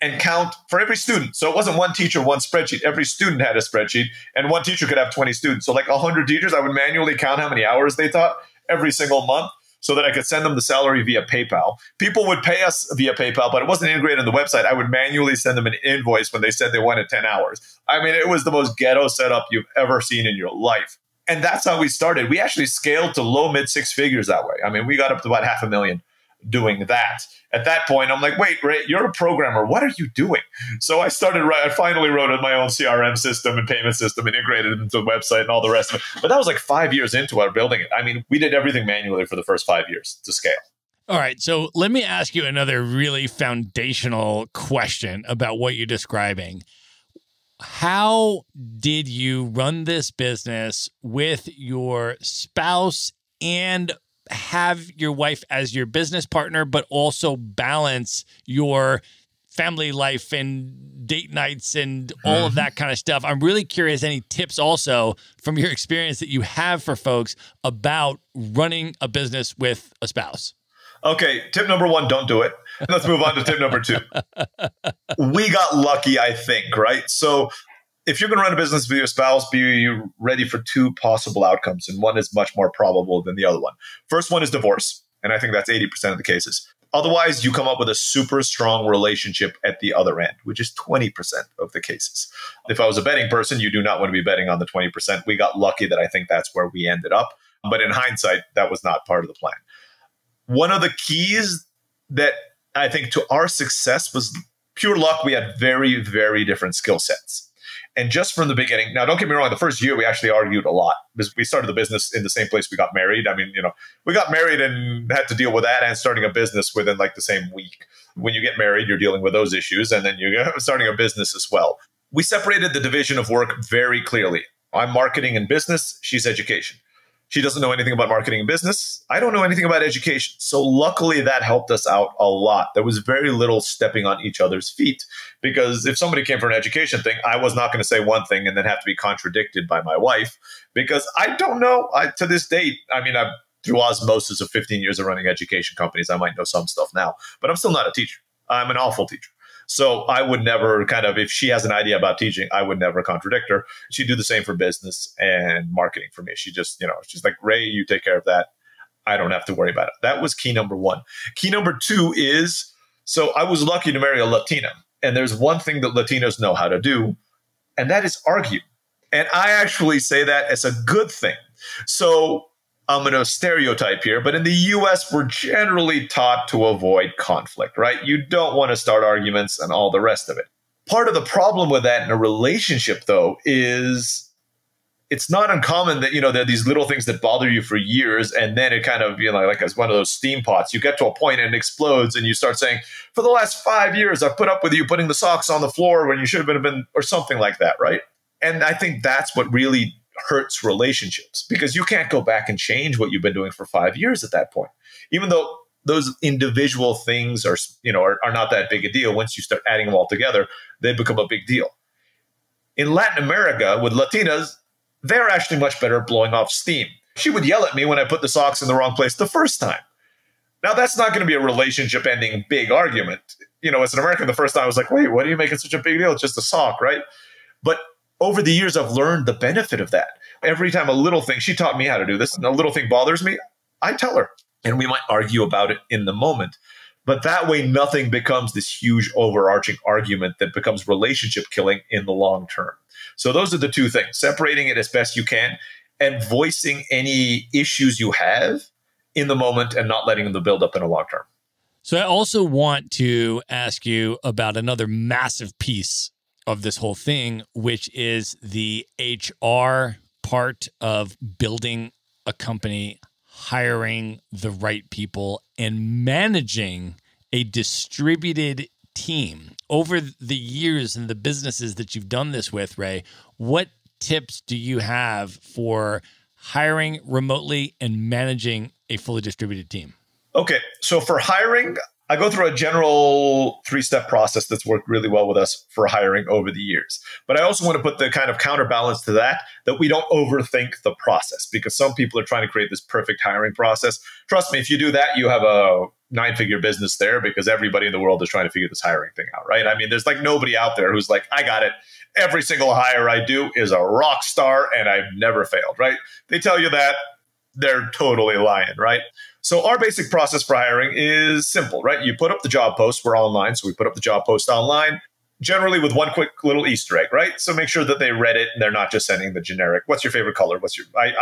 and count for every student. So it wasn't one teacher, one spreadsheet. Every student had a spreadsheet, and one teacher could have 20 students. So like 100 teachers, I would manually count how many hours they taught every single month, so that I could send them the salary via PayPal. People would pay us via PayPal, but it wasn't integrated in the website. I would manually send them an invoice when they said they wanted 10 hours. I mean, it was the most ghetto setup you've ever seen in your life. And that's how we started. We actually scaled to low, mid 6 figures that way. I mean, we got up to about $500,000 doing that. At that point, I'm like, wait, Ray, you're a programmer. What are you doing? So I finally wrote my own CRM system and payment system and integrated it into the website and all the rest of it. But that was like 5 years into our building it. I mean, we did everything manually for the first 5 years to scale. All right. So let me ask you another really foundational question about what you're describing. How did you run this business with your spouse and have your wife as your business partner, but also balance your family life and date nights and all of that kind of stuff? I'm really curious, any tips also from your experience that you have for folks about running a business with a spouse? Okay, tip number one, don't do it. Let's move on to tip number two. We got lucky, I think, right? So if you're going to run a business with your spouse, be ready for two possible outcomes, and one is much more probable than the other one. First one is divorce, and I think that's 80% of the cases. Otherwise, you come up with a super strong relationship at the other end, which is 20% of the cases. If I was a betting person, you do not want to be betting on the 20%. We got lucky that I think that's where we ended up. But in hindsight, that was not part of the plan. One of the keys that I think to our success was pure luck. We had very, very different skill sets. And just from the beginning, now don't get me wrong, the first year we actually argued a lot because we started the business in the same place we got married. I mean, we got married and had to deal with that and starting a business within like the same week. When you get married, you're dealing with those issues, and then you're starting a business as well. We separated the division of work very clearly. I'm marketing and business, she's education. She doesn't know anything about marketing and business. I don't know anything about education. So luckily that helped us out a lot. There was very little stepping on each other's feet, because if somebody came for an education thing, I was not going to say one thing and then have to be contradicted by my wife, because I don't know. To this date, I mean, through osmosis of 15 years of running education companies, I might know some stuff now, but I'm still not a teacher. I'm an awful teacher. So I would never if she has an idea about teaching, I would never contradict her. She'd do the same for business and marketing for me. She just, she's like, Ray, you take care of that. I don't have to worry about it. That was key number one. Key number two is, so I was lucky to marry a Latina. And there's one thing that Latinos know how to do, and that is argue. And I actually say that as a good thing. So I'm going to stereotype here, but in the US, we're generally taught to avoid conflict, right? You don't want to start arguments and all the rest of it. Part of the problem with that in a relationship, though, is it's not uncommon that, there are these little things that bother you for years, and then it kind of, like as one of those steam pots, you get to a point and it explodes, and you start saying, for the last 5 years, I've put up with you putting the socks on the floor when you should have been, or something like that, right? And I think that's what really hurts relationships, because you can't go back and change what you've been doing for 5 years at that point. Even though those individual things are not that big a deal, once you start adding them all together, they become a big deal. In Latin America, with Latinas, they're actually much better at blowing off steam. She would yell at me when I put the socks in the wrong place the first time. Now, that's not going to be a relationship-ending big argument. As an American, the first time I was like, wait, what are you making such a big deal? It's just a sock, right? But over the years, I've learned the benefit of that. Every time a little thing, she taught me how to do this, and a little thing bothers me, I tell her. And we might argue about it in the moment. But that way, nothing becomes this huge overarching argument that becomes relationship killing in the long term. So those are the two things: separating it as best you can and voicing any issues you have in the moment and not letting them build up in a long term. So I also want to ask you about another massive piece of this whole thing, which is the HR part of building a company, hiring the right people, and managing a distributed team. Over the years and the businesses that you've done this with, Ray, what tips do you have for hiring remotely and managing a fully distributed team? Okay, so for hiring, I go through a general 3-step process that's worked really well with us for hiring over the years. But I also want to put the kind of counterbalance to that we don't overthink the process, because some people are trying to create this perfect hiring process. Trust me, if you do that, you have a 9-figure business there, because everybody in the world is trying to figure this hiring thing out, right? I mean, there's like nobody out there who's like, I got it. Every single hire I do is a rock star and I've never failed, right? They tell you that, they're totally lying, right? So our basic process for hiring is simple, right? You put up the job post. We're online, so we put up the job post online, generally with one quick little Easter egg, right? So make sure that they read it and they're not just sending the generic, what's your favorite color?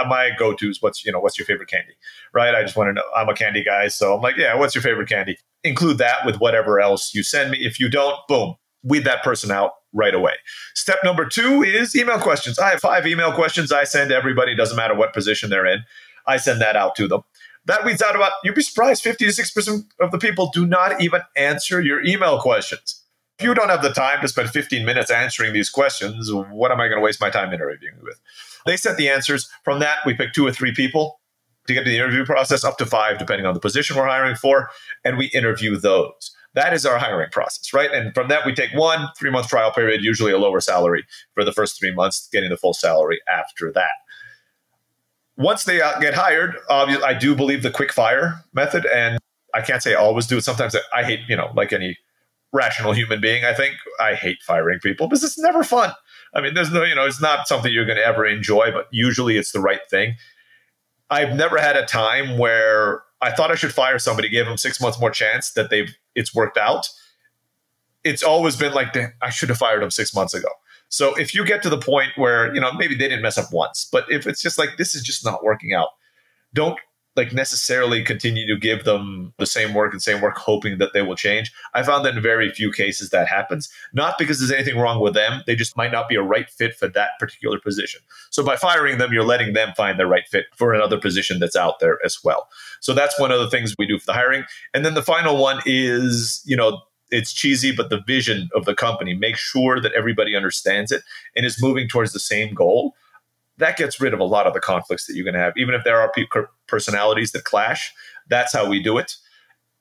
My go-tos, what's your favorite candy, right? I just want to know, I'm a candy guy. So I'm like, yeah, what's your favorite candy? Include that with whatever else you send me. If you don't, boom, weed that person out right away. Step number 2 is email questions. I have 5 email questions I send to everybody, doesn't matter what position they're in. I send that out to them. That weeds out about, you'd be surprised, 50 to 6% of the people do not even answer your email questions. If you don't have the time to spend 15 minutes answering these questions, what am I going to waste my time interviewing with? They set the answers. From that, we pick 2 or 3 people to get to the interview process, up to 5, depending on the position we're hiring for, and we interview those. That is our hiring process, right? And from that, we take 1 3-month trial period, usually a lower salary for the first 3 months, getting the full salary after that. Once they get hired, I do believe the quick fire method, and I can't say I always do it. Sometimes I hate, like any rational human being, I hate firing people because it's never fun. I mean, there's no, it's not something you're going to ever enjoy, but usually it's the right thing. I've never had a time where I thought I should fire somebody, gave them 6 months more chance that it's worked out. It's always been like, I should have fired them 6 months ago. So if you get to the point where, maybe they didn't mess up once, but if it's just like, this is just not working out, don't necessarily continue to give them the same work, hoping that they will change. I found that in very few cases that happens, not because there's anything wrong with them. They just might not be a right fit for that particular position. So by firing them, you're letting them find the right fit for another position that's out there as well. So that's one of the things we do for the hiring. And then the final one is, it's cheesy, but the vision of the company, make sure that everybody understands it and is moving towards the same goal. That gets rid of a lot of the conflicts that you're going to have. Even if there are personalities that clash, that's how we do it.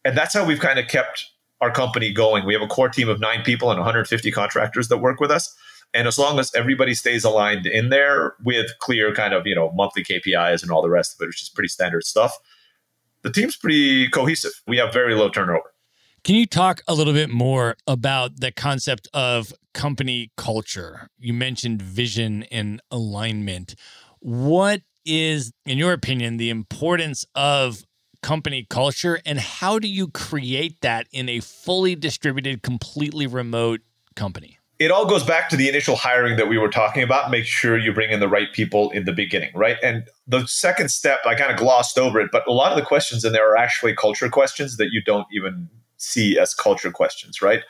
And that's how we've kind of kept our company going. We have a core team of 9 people and 150 contractors that work with us. And as long as everybody stays aligned in there with clear kind of, monthly KPIs and all the rest of it, which is pretty standard stuff, the team's pretty cohesive. We have very low turnover. Can you talk a little bit more about the concept of company culture? You mentioned vision and alignment. What is, in your opinion, the importance of company culture, and how do you create that in a fully distributed, completely remote company? It all goes back to the initial hiring that we were talking about. Make sure you bring in the right people in the beginning, right? And the second step, I kind of glossed over it, but a lot of the questions in there are actually culture questions that you don't even see as culture questions, right?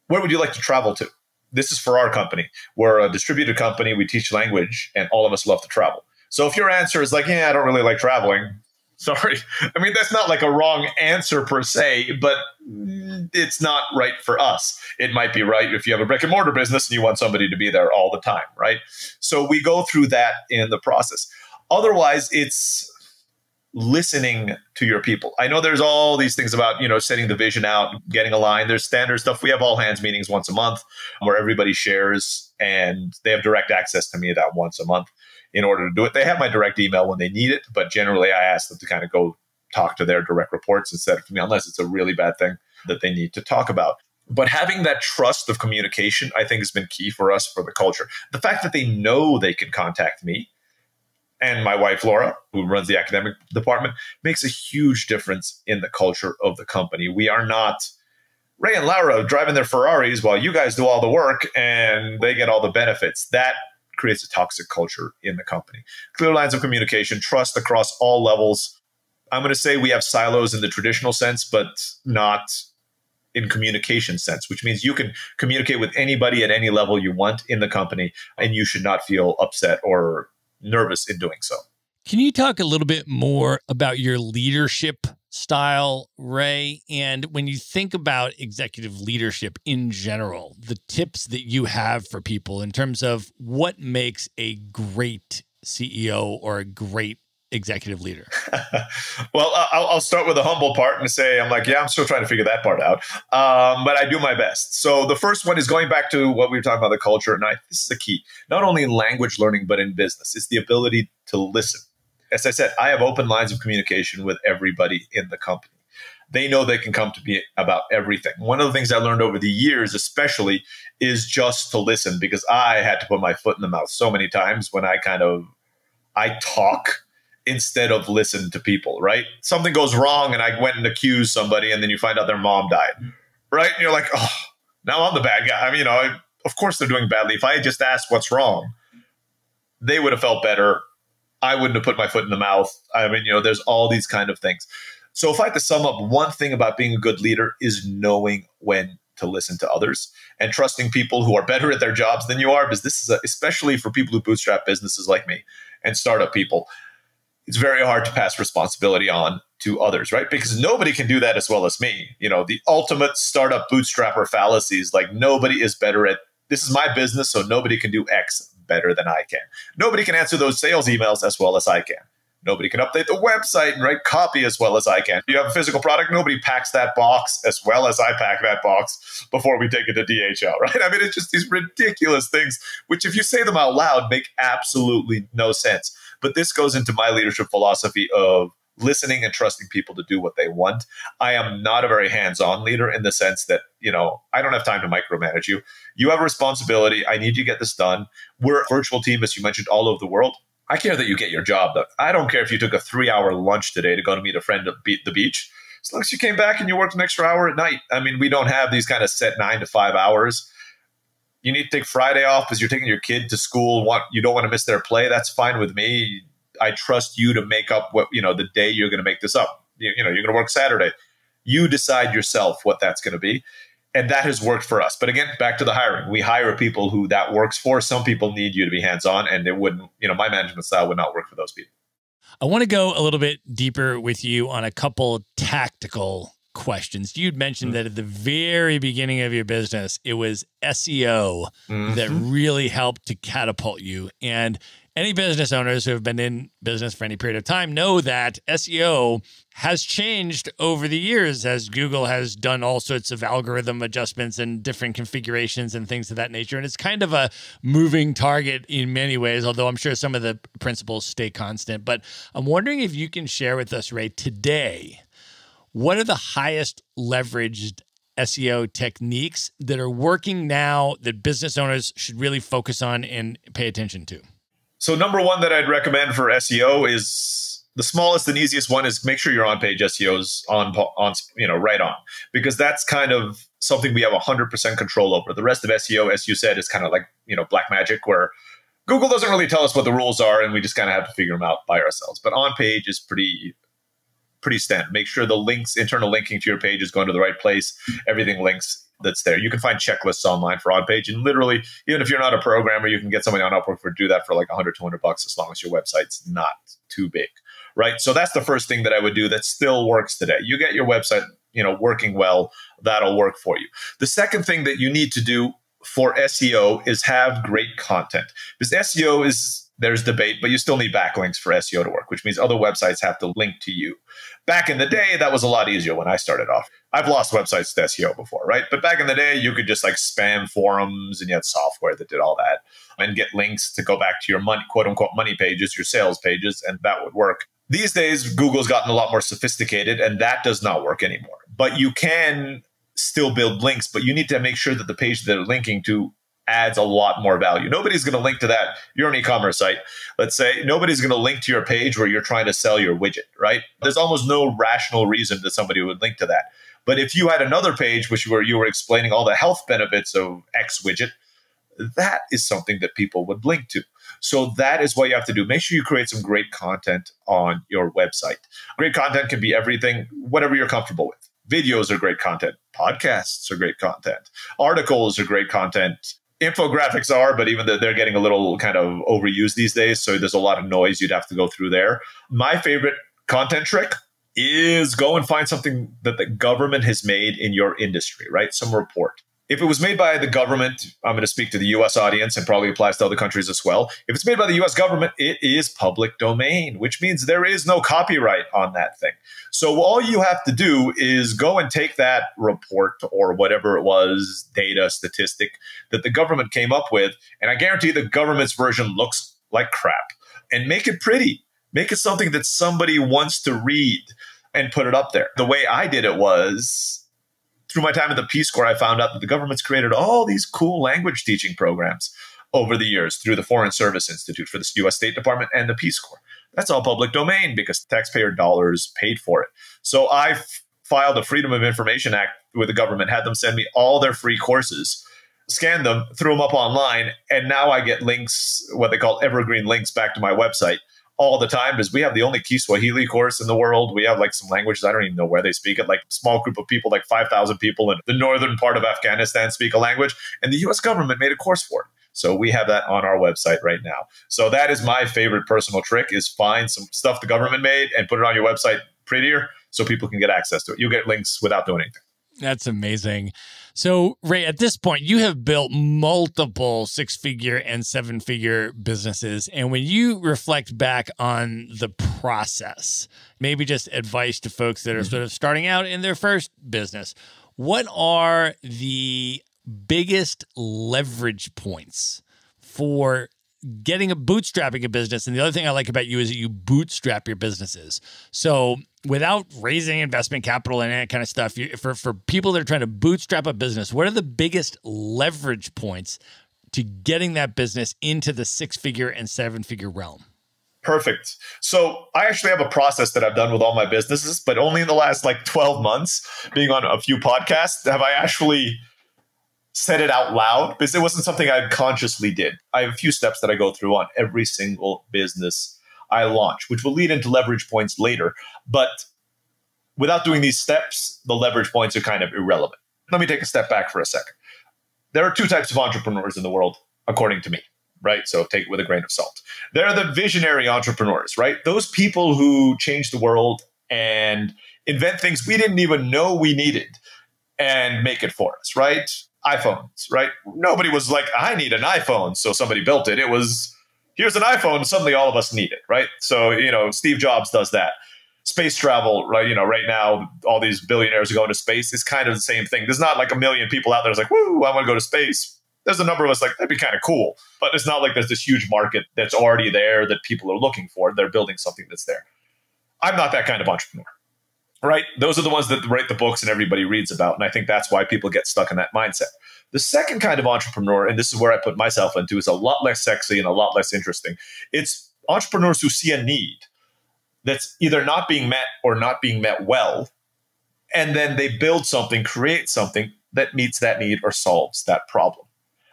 Where would you like to travel to? This is for our company. We're a distributed company. We teach language, and all of us love to travel. So if your answer is like, yeah, I don't really like traveling, sorry. I mean, that's not like a wrong answer per se, but it's not right for us. It might be right if you have a brick and mortar business and you want somebody to be there all the time, right? So we go through that in the process. Otherwise, it's listening to your people. I know there's all these things about, setting the vision out, getting aligned. There's standard stuff. We have all hands meetings once a month where everybody shares, and they have direct access to me that once a month in order to do it. They have my direct email when they need it, but generally I ask them to kind of go talk to their direct reports instead of to me, unless it's a really bad thing that they need to talk about. But having that trust of communication, I think, has been key for us for the culture. The fact that they know they can contact me and my wife, Laura, who runs the academic department, makes a huge difference in the culture of the company. We are not Ray and Laura driving their Ferraris while you guys do all the work and they get all the benefits. That creates a toxic culture in the company. Clear lines of communication, trust across all levels. I'm going to say we have silos in the traditional sense, but not in communication sense, which means you can communicate with anybody at any level you want in the company, and you should not feel upset or nervous in doing so. Can you talk a little bit more about your leadership style, Ray? And when you think about executive leadership in general, the tips that you have for people in terms of what makes a great CEO or a great executive leader? Well, I'll start with the humble part and say, I'm still trying to figure that part out. But I do my best. So the first one is going back to what we were talking about, the culture. And this is the key, not only in language learning, but in business. It's the ability to listen. As I said, I have open lines of communication with everybody in the company. They know they can come to me about everything. One of the things I learned over the years, especially, is just to listen, because I had to put my foot in the mouth so many times when I talk instead of listen to people, right? Something goes wrong and I went and accused somebody, and then you find out their mom died, right? And you're like, oh, now I'm the bad guy. I mean, of course they're doing badly. If I had just asked what's wrong, they would have felt better. I wouldn't have put my foot in the mouth. I mean, there's all these kind of things. So if I had to sum up, one thing about being a good leader is knowing when to listen to others and trusting people who are better at their jobs than you are, because this is especially for people who bootstrap businesses like me and startup people. it's very hard to pass responsibility on to others, right? Because nobody can do that as well as me. You know, the ultimate startup bootstrapper fallacy is like, nobody is better at, this is my business, so nobody can do X better than I can. Nobody can answer those sales emails as well as I can. Nobody can update the website and write copy as well as I can. You have a physical product, nobody packs that box as well as I pack that box before we take it to DHL, right? I mean, it's just these ridiculous things, which if you say them out loud, make absolutely no sense. But this goes into my leadership philosophy of listening and trusting people to do what they want. I am not a very hands-on leader in the sense that, you know, I don't have time to micromanage you. You have a responsibility. I need you to get this done. We're a virtual team, as you mentioned, all over the world. I care that you get your job done. I don't care if you took a 3-hour lunch today to go to meet a friend at the beach. As long as you came back and you worked an extra hour at night. I mean, we don't have these kind of set 9 to 5 hours. You need to take Friday off because you're taking your kid to school. You don't want to miss their play. That's fine with me. I trust you to make up what, you know, the day you're going to make this up. You know, you're going to work Saturday. You decide yourself what that's going to be. And that has worked for us. But again, back to the hiring. We hire people who that works for. Some people need you to be hands-on, and it wouldn't, you know, my management style would not work for those people. I want to go a little bit deeper with you on a couple tactical questions. You'd mentioned that at the very beginning of your business, it was SEO that really helped to catapult you. And any business owners who have been in business for any period of time know that SEO has changed over the years as Google has done all sorts of algorithm adjustments and different configurations and things of that nature. And it's kind of a moving target in many ways, although I'm sure some of the principles stay constant. But I'm wondering if you can share with us, Ray, today, what are the highest leveraged SEO techniques that are working now that business owners should really focus on and pay attention to? So number one that I'd recommend for SEO is the smallest and easiest one is make sure your on-page SEO is on, you know, right on, because that's kind of something we have 100% control over. The rest of SEO, as you said, is kind of like, you know, black magic where Google doesn't really tell us what the rules are and we just kind of have to figure them out by ourselves. But on-page is pretty standard. Make sure the links, internal linking to your page is going to the right place. Everything links that's there. You can find checklists online for on-page, and literally, even if you're not a programmer, you can get somebody on Upwork to do that for like $100, $200 as long as your website's not too big, right? So that's the first thing that I would do that still works today. You get your website, you know, working well, that'll work for you. The second thing that you need to do for SEO is have great content, because SEO is, there's debate, but you still need backlinks for SEO to work, which means other websites have to link to you. Back in the day, that was a lot easier when I started off. I've lost websites to SEO before, right? But back in the day, you could just like spam forums and you had software that did all that and get links to go back to your money, quote unquote, money pages, your sales pages, and that would work. These days, Google's gotten a lot more sophisticated and that does not work anymore. But you can still build links, but you need to make sure that the page that they're linking to adds a lot more value. Nobody's going to link to that. You're an e-commerce site. Let's say nobody's going to link to your page where you're trying to sell your widget, right? There's almost no rational reason that somebody would link to that. But if you had another page where you were explaining all the health benefits of X widget, that is something that people would link to. So that is what you have to do. Make sure you create some great content on your website. Great content can be everything, whatever you're comfortable with. Videos are great content. Podcasts are great content. Articles are great content. Infographics are, but even they're getting a little kind of overused these days. So there's a lot of noise you'd have to go through there. My favorite content trick is go and find something that the government has made in your industry, right? Some report. If it was made by the government, I'm going to speak to the US audience and probably applies to other countries as well. If it's made by the US government, it is public domain, which means there is no copyright on that thing. So all you have to do is go and take that report or whatever it was, data, statistic that the government came up with, and I guarantee the government's version looks like crap, and make it pretty. Make it something that somebody wants to read and put it up there. The way I did it was, through my time at the Peace Corps, I found out that the government's created all these cool language teaching programs over the years through the Foreign Service Institute for the U.S. State Department and the Peace Corps. That's all public domain because taxpayer dollars paid for it. So I filed a Freedom of Information Act with the government, had them send me all their free courses, scanned them, threw them up online, and now I get links, what they call evergreen links, back to my website all the time, because we have the only Kiswahili course in the world. We have like some languages, I don't even know where they speak it, like a small group of people, like 5,000 people in the northern part of Afghanistan speak a language, and the US government made a course for it. So we have that on our website right now. So that is my favorite personal trick, is find some stuff the government made and put it on your website prettier so people can get access to it. You get links without doing anything. That's amazing. So, Ray, at this point, you have built multiple 6-figure and 7-figure businesses. And when you reflect back on the process, maybe just advice to folks that are sort of starting out in their first business, what are the biggest leverage points for bootstrapping a business? And the other thing I like about you is that you bootstrap your businesses. So without raising investment capital and that kind of stuff, for people that are trying to bootstrap a business, what are the biggest leverage points to getting that business into the 6-figure and 7-figure realm? Perfect. So I actually have a process that I've done with all my businesses, but only in the last 12 months, being on a few podcasts, have I actually said it out loud, because it wasn't something I consciously did. I have a few steps that I go through on every single business I launch, which will lead into leverage points later. But without doing these steps, the leverage points are kind of irrelevant. Let me take a step back for a second. There are two types of entrepreneurs in the world, according to me, right? So take it with a grain of salt. There are the visionary entrepreneurs, right? Those people who change the world and invent things we didn't even know we needed and make it for us, right? iPhones, right? Nobody was like, I need an iPhone, so somebody built it. It was, here's an iPhone, suddenly all of us need it, right? So, Steve Jobs does that. Space travel, right? Right now, all these billionaires are going to space. It's kind of the same thing. There's not like a million people out there that's like, woo, I want to go to space. There's a number of us like, that'd be kind of cool. But it's not like there's this huge market that's already there that people are looking for. They're building something that's there. I'm not that kind of entrepreneur. Right? Those are the ones that write the books and everybody reads about. And I think that's why people get stuck in that mindset. The second kind of entrepreneur, and this is where I put myself into, is a lot less sexy and a lot less interesting. It's entrepreneurs who see a need that's either not being met or not being met well. And then they build something, create something that meets that need or solves that problem.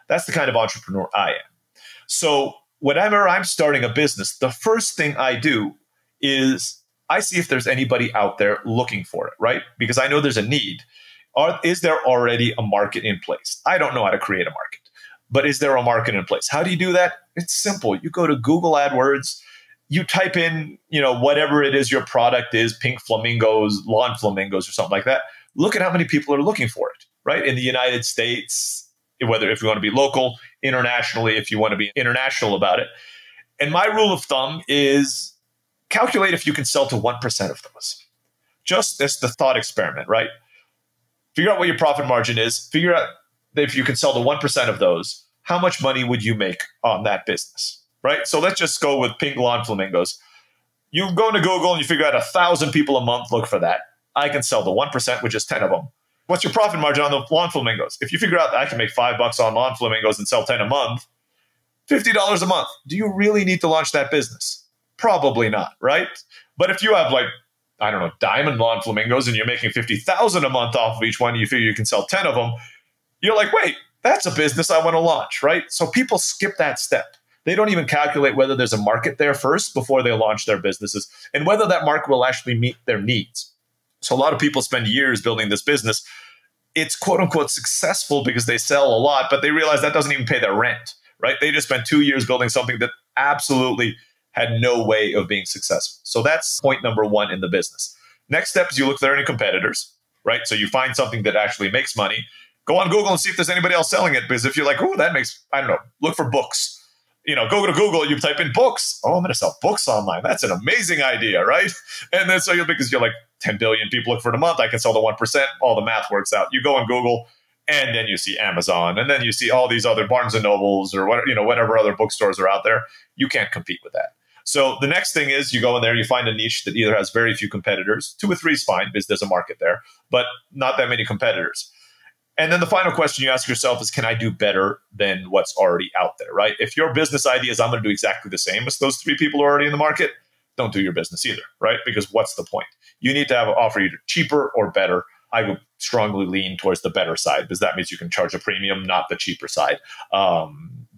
That's the kind of entrepreneur I am. So whenever I'm starting a business, the first thing I do is I see if there's anybody out there looking for it, right? Because I know there's a need. Is there already a market in place? I don't know how to create a market, but is there a market in place? How do you do that? It's simple. You go to Google AdWords, you type in, whatever it is your product is, pink flamingos, lawn flamingos, or something like that. Look at how many people are looking for it, right? In the United States, whether if you want to be local, internationally, if you want to be international about it. And my rule of thumb is calculate if you can sell to 1% of those. Just as the thought experiment, right? Figure out what your profit margin is. Figure out if you can sell to 1% of those, how much money would you make on that business, right? So let's just go with pink lawn flamingos. You go into Google and you figure out 1,000 people a month look for that. I can sell to 1%, which is 10 of them. What's your profit margin on the lawn flamingos? If you figure out that I can make $5 on lawn flamingos and sell 10 a month, $50 a month. Do you really need to launch that business? Probably not, right? But if you have diamond lawn flamingos and you're making $50,000 a month off of each one, you figure you can sell 10 of them, you're like, wait, that's a business I want to launch, right? So people skip that step. They don't even calculate whether there's a market there first before they launch their businesses and whether that market will actually meet their needs. So a lot of people spend years building this business. It's quote unquote successful because they sell a lot, but they realize that doesn't even pay their rent, right? They just spent 2 years building something that absolutely had no way of being successful. So that's point number one in the business. Next step is you look if there are any competitors, right? So you find something that actually makes money. Go on Google and see if there's anybody else selling it. Because if you're like, oh, that makes, look for books. Go to Google, you type in books. Oh, I'm going to sell books online. That's an amazing idea, right? And then because you're like 10 billion people look for it a month, I can sell to 1%. All the math works out. You go on Google and then you see Amazon and then you see all these other Barnes and Nobles or whatever other bookstores are out there. You can't compete with that. So the next thing is you go in there, you find a niche that either has very few competitors, 2 or 3 is fine because there's a market there, but not that many competitors. And then the final question you ask yourself is, can I do better than what's already out there, right? If your business idea is I'm going to do exactly the same as those 3 people who are already in the market, don't do your business either, right? Because what's the point? You need to have an offer either cheaper or better. I would strongly lean towards the better side because that means you can charge a premium, not the cheaper side.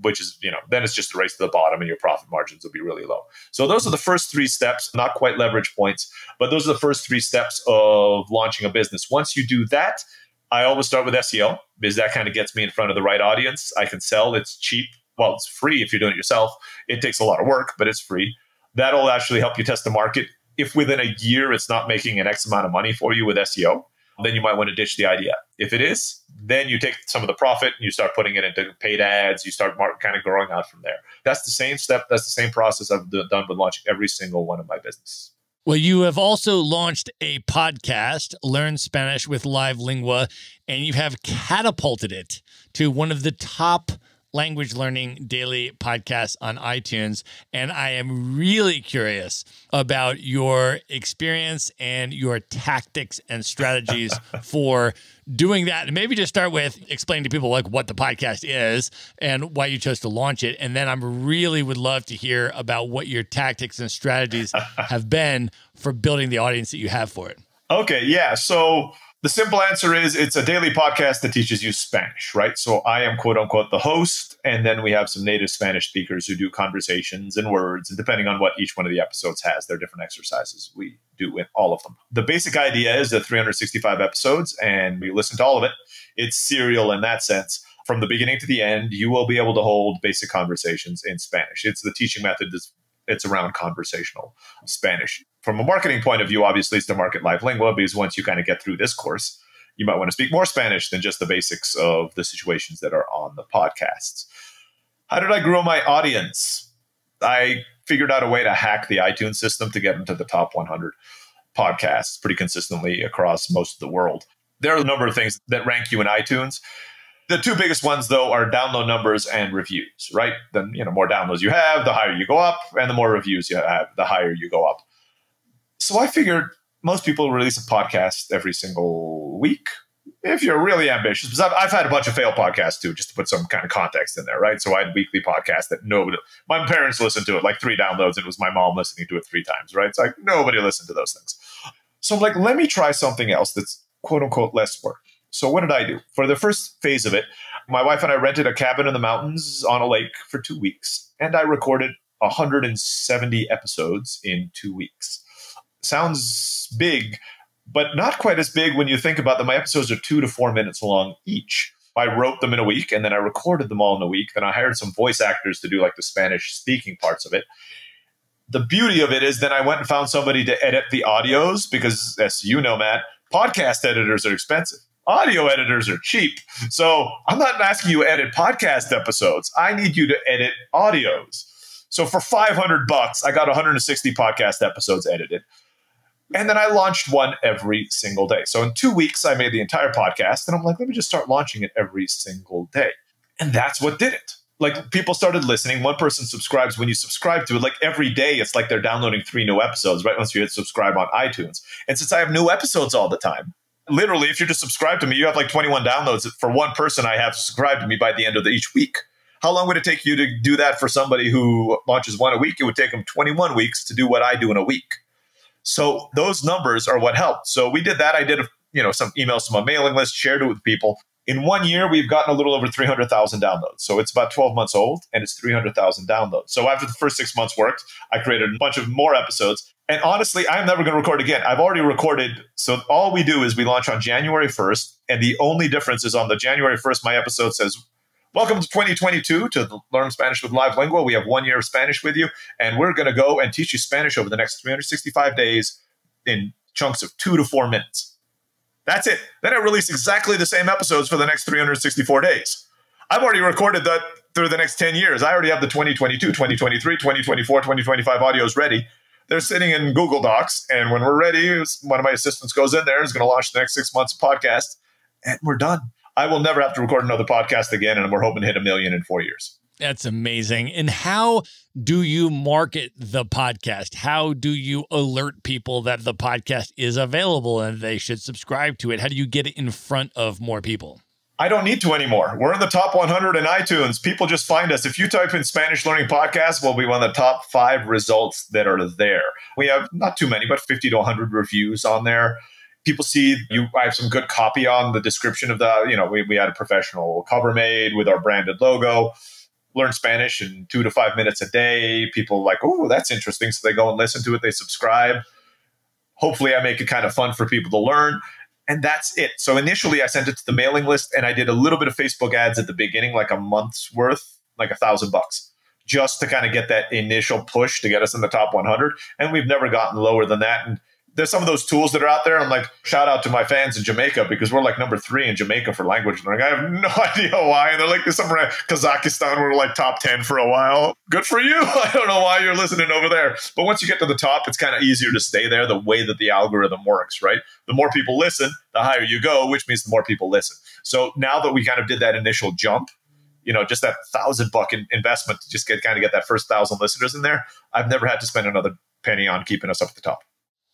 Which is, then it's just a race to the bottom and your profit margins will be really low. So those are the first 3 steps, not quite leverage points, but those are the first 3 steps of launching a business. Once you do that, I always start with SEO because that kind of gets me in front of the right audience. I can sell. It's cheap. well, it's free if you're doing it yourself. It takes a lot of work, but it's free. That'll actually help you test the market. If within a year it's not making an X amount of money for you with SEO, then you might want to ditch the idea. If it is, then you take some of the profit and you start putting it into paid ads. You start kind of growing out from there. That's the same step. That's the same process I've done with launching every single one of my businesses. Well, you have also launched a podcast, Learn Spanish with Live Lingua, and you have catapulted it to one of the top language learning daily podcasts on iTunes. And I am really curious about your experience and your tactics and strategies for doing that. And maybe just start with explaining to people like what the podcast is and why you chose to launch it. And then I really would love to hear about what your tactics and strategies have been for building the audience that you have for it. Okay, yeah. So the simple answer is it's a daily podcast that teaches you Spanish, right? So I am quote unquote the host, and then we have some native Spanish speakers who do conversations and words, and depending on what each one of the episodes has, there are different exercises we do in all of them. The basic idea is that 365 episodes, and we listen to all of it. It's serial in that sense. From the beginning to the end, you will be able to hold basic conversations in Spanish. It's the teaching method it's around conversational Spanish. From a marketing point of view, obviously, it's to market Live Lingua, because once you kind of get through this course, you might want to speak more Spanish than just the basics of the situations that are on the podcasts. How did I grow my audience? I figured out a way to hack the iTunes system to get into the top 100 podcasts pretty consistently across most of the world. There are a number of things that rank you in iTunes. The two biggest ones, though, are download numbers and reviews, right? The more downloads you have, the higher you go up, and the more reviews you have, the higher you go up. So I figured most people release a podcast every single week, if you're really ambitious. Because I've had a bunch of failed podcasts, too, just to put some kind of context in there, right? So I had weekly podcasts that my parents listened to it, like 3 downloads, and it was my mom listening to it 3 times, right? It's like nobody listened to those things. So I'm like, let me try something else that's quote unquote less work. So what did I do? For the first phase of it, my wife and I rented a cabin in the mountains on a lake for 2 weeks, and I recorded 170 episodes in 2 weeks. Sounds big, but not quite as big when you think about that. My episodes are 2 to 4 minutes long each. I wrote them in a week, and then I recorded them all in a week. Then I hired some voice actors to do like the Spanish speaking parts of it. The beauty of it is then I went and found somebody to edit the audios, because as you know, Matt, podcast editors are expensive. Audio editors are cheap. So I'm not asking you to edit podcast episodes. I need you to edit audios. So for $500, I got 160 podcast episodes edited. And then I launched one every single day. So in 2 weeks, I made the entire podcast. And I'm like, let me just start launching it every single day. And that's what did it. Like, people started listening. One person subscribes. When you subscribe to it, like every day, it's like they're downloading 3 new episodes, right? Once you hit subscribe on iTunes. And since I have new episodes all the time, literally, if you're just subscribed to me, you have like 21 downloads for one person I have subscribed to me by the end of each week. How long would it take you to do that for somebody who launches one a week? It would take them 21 weeks to do what I do in a week. So those numbers are what helped. So we did that. I did some emails to my mailing list, shared it with people. In 1 year, we've gotten a little over 300,000 downloads. So it's about 12 months old, and it's 300,000 downloads. So after the first 6 months worked, I created a bunch of more episodes. And honestly, I'm never going to record again. I've already recorded. So all we do is we launch on January 1st. And the only difference is on the January 1st, my episode says, welcome to 2022 to Learn Spanish with Live Lingua. We have 1 year of Spanish with you. And we're going to go and teach you Spanish over the next 365 days in chunks of 2 to 4 minutes. That's it. Then I release exactly the same episodes for the next 364 days. I've already recorded that through the next 10 years. I already have the 2022, 2023, 2024, 2025 audios ready. They're sitting in Google Docs. And when we're ready, one of my assistants goes in there, is going to launch the next 6 months of podcast, and we're done. I will never have to record another podcast again. And we're hoping to hit 1 million in 4 years. That's amazing. And how do you market the podcast? How do you alert people that the podcast is available and they should subscribe to it? How do you get it in front of more people? I don't need to anymore. We're in the top 100 in iTunes. People just find us. If you type in Spanish Learning Podcast, we'll be one of the top 5 results that are there. We have not too many, but 50 to 100 reviews on there. People see I have some good copy on the description of we had a professional cover made with our branded logo. Learn Spanish in 2 to 5 minutes a day. People like, oh, that's interesting. So they go and listen to it. They subscribe. Hopefully I make it kind of fun for people to learn. And that's it. So initially I sent it to the mailing list, and I did a little bit of Facebook ads at the beginning, like a month's worth. like $1,000 just to kind of get that initial push to get us in the top 100. And we've never gotten lower than that. And there's some of those tools that are out there. I'm like, shout out to my fans in Jamaica, because we're like number 3 in Jamaica for language learning. I have no idea why. And they're like, somewhere in Kazakhstan, we're like top 10 for a while. Good for you. I don't know why you're listening over there. But once you get to the top, it's kind of easier to stay there the way that the algorithm works, right? The more people listen, the higher you go, which means the more people listen. So now that we kind of did that initial jump, just that $1,000 investment to just get that first 1,000 listeners in there, I've never had to spend another penny on keeping us up at the top.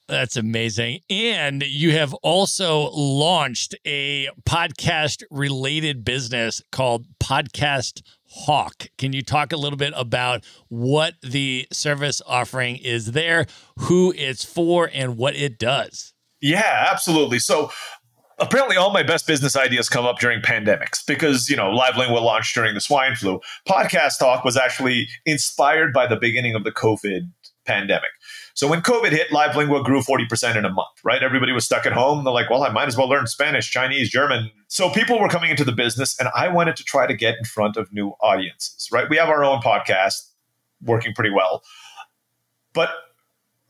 That's amazing. And you have also launched a podcast-related business called Podcast Hawk. Can you talk a little bit about what the service offering is there, who it's for, and what it does? Yeah, absolutely. So apparently all my best business ideas come up during pandemics because, Live Lingua launched during the swine flu. Podcast Talk was actually inspired by the beginning of the COVID pandemic. So when COVID hit, Live Lingua grew 40% in a month, right? Everybody was stuck at home. They're like, well, I might as well learn Spanish, Chinese, German. So people were coming into the business, and I wanted to try to get in front of new audiences, right? We have our own podcast working pretty well, but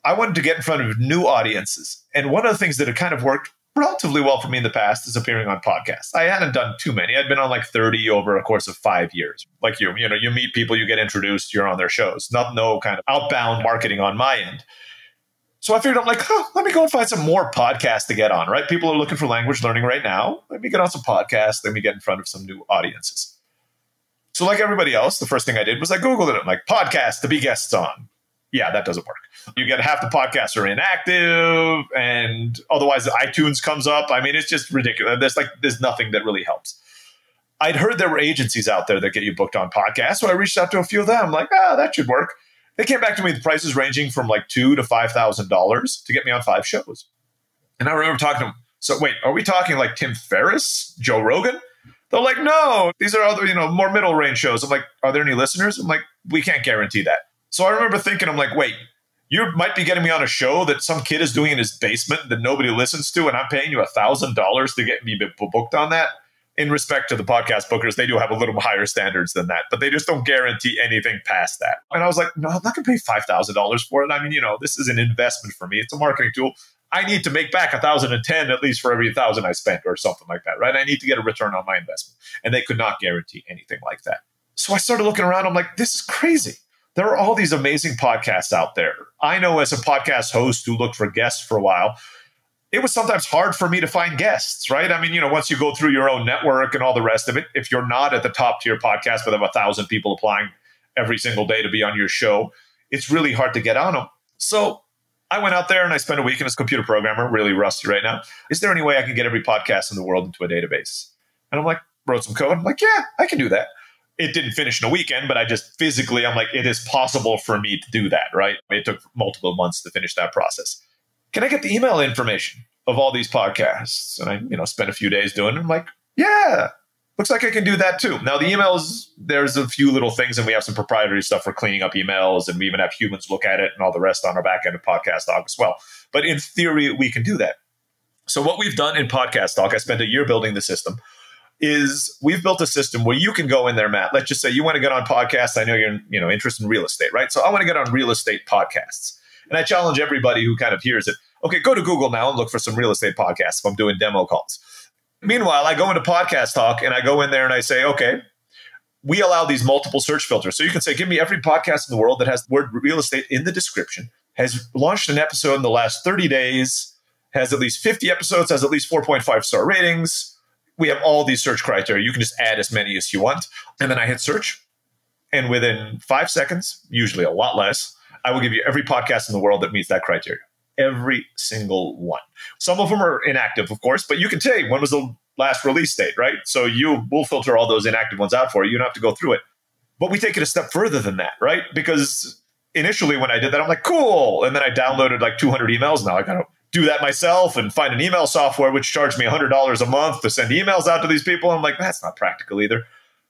I wanted to get in front of new audiences. And one of the things that had kind of worked relatively well for me in the past is appearing on podcasts. I hadn't done too many. I'd been on like 30 over a course of 5 years. Like you meet people, you get introduced, you're on their shows. No kind of outbound marketing on my end. So I figured, I'm like, let me go and find some more podcasts to get on, right? People are looking for language learning right now. Let me get on some podcasts. Let me get in front of some new audiences. So like everybody else, the first thing I did was I Googled it. I'm like, podcast to be guests on. Yeah, that doesn't work. You get half the podcasts are inactive, and otherwise iTunes comes up. I mean, it's just ridiculous. There's nothing that really helps. I'd heard there were agencies out there that get you booked on podcasts, so I reached out to a few of them. I'm like, that should work. They came back to me with prices ranging from like $2,000 to $5,000 to get me on 5 shows. And I remember talking to them. So wait, are we talking like Tim Ferriss, Joe Rogan? They're like, no, these are other, more middle range shows. I'm like, are there any listeners? I'm like, we can't guarantee that. So I remember thinking, I'm like, wait, you might be getting me on a show that some kid is doing in his basement that nobody listens to, and I'm paying you $1,000 to get me booked on that? In respect to the podcast bookers, they do have a little higher standards than that, but they just don't guarantee anything past that. And I was like, no, I'm not going to pay $5,000 for it. I mean, this is an investment for me. It's a marketing tool. I need to make back 1,010 at least for every 1,000 I spent or something like that, right? I need to get a return on my investment. And they could not guarantee anything like that. So I started looking around. I'm like, this is crazy. There are all these amazing podcasts out there. I know as a podcast host who looked for guests for a while, it was sometimes hard for me to find guests, right? I mean, once you go through your own network and all the rest of it, if you're not at the top tier podcast but have 1,000 people applying every single day to be on your show, it's really hard to get on them. So I went out there and I spent a week as a computer programmer, really rusty right now. Is there any way I can get every podcast in the world into a database? And I'm like, wrote some code. I'm like, yeah, I can do that. It didn't finish in a weekend, but I just physically, I'm like, it is possible for me to do that, right? It took multiple months to finish that process. Can I get the email information of all these podcasts? And I, spent a few days doing it. I'm like, yeah, looks like I can do that too. Now the emails, there's a few little things, and we have some proprietary stuff for cleaning up emails, and we even have humans look at it and all the rest on our back end of Podcast Talk as well. But in theory, we can do that. So what we've done in Podcast Talk, I spent a year building the system, is we've built a system where you can go in there, Matt. Let's just say you want to get on podcasts. I know you're interested in real estate, right? So I want to get on real estate podcasts. And I challenge everybody who kind of hears it. Okay, go to Google now and look for some real estate podcasts if I'm doing demo calls. Meanwhile, I go into Podcast Talk and I go in there and I say, okay, we allow these multiple search filters. So you can say, give me every podcast in the world that has the word real estate in the description, has launched an episode in the last 30 days, has at least 50 episodes, has at least 4.5 star ratings. We have all these search criteria. You can just add as many as you want. And then I hit search. And within 5 seconds, usually a lot less, I will give you every podcast in the world that meets that criteria. Every single one. Some of them are inactive, of course, but you can tell when was the last release date, right? So we'll filter all those inactive ones out for you. You don't have to go through it. But we take it a step further than that, right? Because initially when I did that, I'm like, cool. And then I downloaded like 200 emails. Now I got to do that myself and find an email software which charged me $100 a month to send emails out to these people. I'm like, that's not practical either.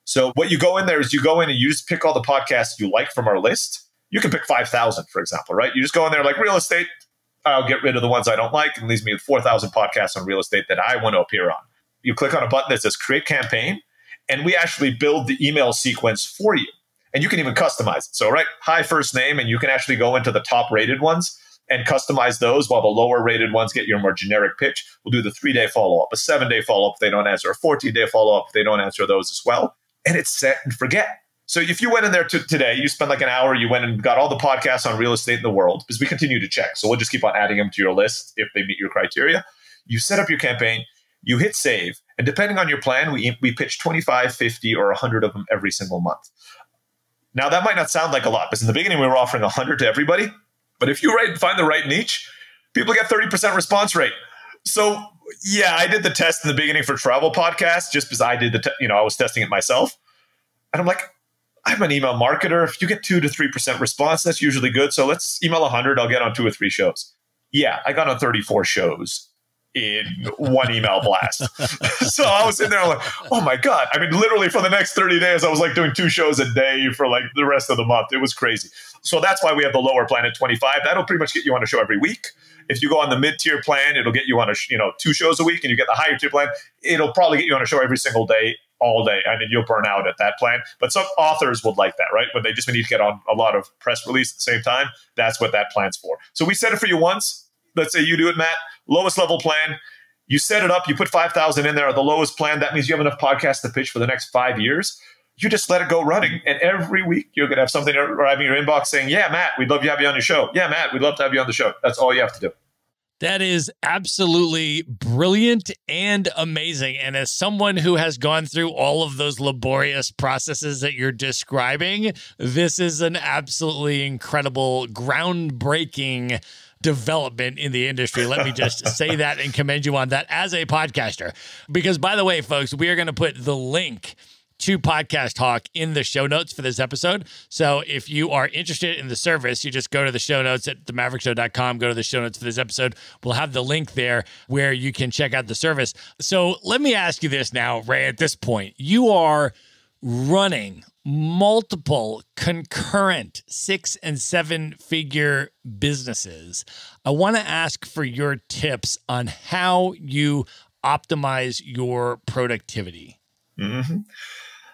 So what you go in there is you go in and you just pick all the podcasts you like from our list. You can pick 5,000, for example, right? You just go in there like real estate. I'll get rid of the ones I don't like and leaves me with 4,000 podcasts on real estate that I want to appear on. You click on a button that says create campaign, And we actually build the email sequence for you. And you can even customize it. So, right, hi, first name, and you can actually go into the top rated ones and customize those, while the lower rated ones get your more generic pitch. We'll do the 3-day follow-up, a 7-day follow-up if they don't answer, a 14-day follow-up if they don't answer those as well. And it's set and forget. So if you went in there today, you spent like an hour, you went and got all the podcasts on real estate in the world, because we continue to check. So we'll just keep on adding them to your list if they meet your criteria. You set up your campaign, you hit save, and depending on your plan, we pitch 25, 50, or 100 of them every single month. Now, that might not sound like a lot, because in the beginning, we were offering 100 to everybody. But if you find the right niche, people get 30% response rate. So, yeah, I did the test in the beginning for travel podcasts just because I did I was testing it myself. And I'm like, I'm an email marketer. If you get 2 to 3% response, that's usually good. So let's email 100. I'll get on 2 or 3 shows. Yeah, I got on 34 shows in one email blast. So I was in there like, oh my God. I mean, literally for the next 30 days, I was like doing 2 shows a day for like the rest of the month. It was crazy. So that's why we have the lower plan at 25. That'll pretty much get you on a show every week. If you go on the mid-tier plan, it'll get you on 2 shows a week, and you get the higher tier plan, it'll probably get you on a show every single day, all day. I mean, you'll burn out at that plan. But some authors would like that, right? When they just need to get on a lot of press release at the same time, that's what that plan's for. So we set it for you once. Let's say you do it, Matt, lowest level plan. You set it up, you put 5,000 in there, the lowest plan. That means you have enough podcasts to pitch for the next 5 years. You just let it go running. And every week you're going to have something arriving in your inbox saying, yeah, Matt, we'd love to have you on your show. Yeah, Matt, we'd love to have you on the show. That's all you have to do. That is absolutely brilliant and amazing. And as someone who has gone through all of those laborious processes that you're describing, this is an absolutely incredible, groundbreaking development in the industry. Let me just say that and commend you on that as a podcaster. Because, by the way, folks, we are going to put the link to Podcast Hawk in the show notes for this episode. So if you are interested in the service, you just go to the show notes at themaverickshow.com, go to the show notes for this episode. We'll have the link there where you can check out the service. So let me ask you this now, Ray, at this point. You are running multiple concurrent 6- and 7-figure businesses. I want to ask for your tips on how you optimize your productivity. Mm-hmm.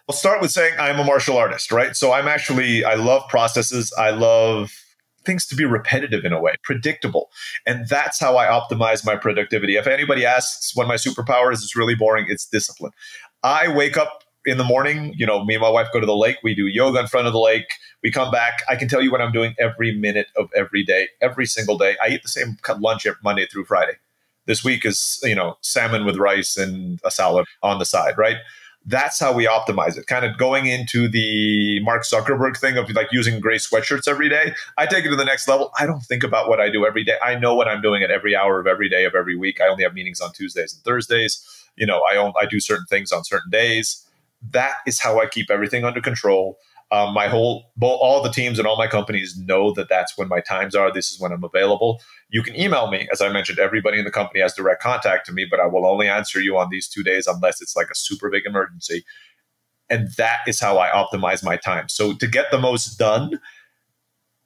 I'll start with saying I'm a martial artist, right? So I love processes. I love things to be repetitive in a way, predictable. And that's how I optimize my productivity. If anybody asks what my superpower is, it's really boring. It's discipline. I wake up in the morning, me and my wife go to the lake. We do yoga in front of the lake. We come back. I can tell you what I'm doing every minute of every day, every single day. I eat the same lunch Monday through Friday. This week is, salmon with rice and a salad on the side, right? That's how we optimize it. Kind of going into the Mark Zuckerberg thing of like using gray sweatshirts every day. I take it to the next level. I don't think about what I do every day. I know what I'm doing at every hour of every day of every week. I only have meetings on Tuesdays and Thursdays. I do certain things on certain days. That is how I keep everything under control. All the teams and all my companies know that that's when my times are. This is when I'm available. You can email me. As I mentioned, everybody in the company has direct contact to me, but I will only answer you on these 2 days unless it's like a super big emergency. And that is how I optimize my time. So to get the most done,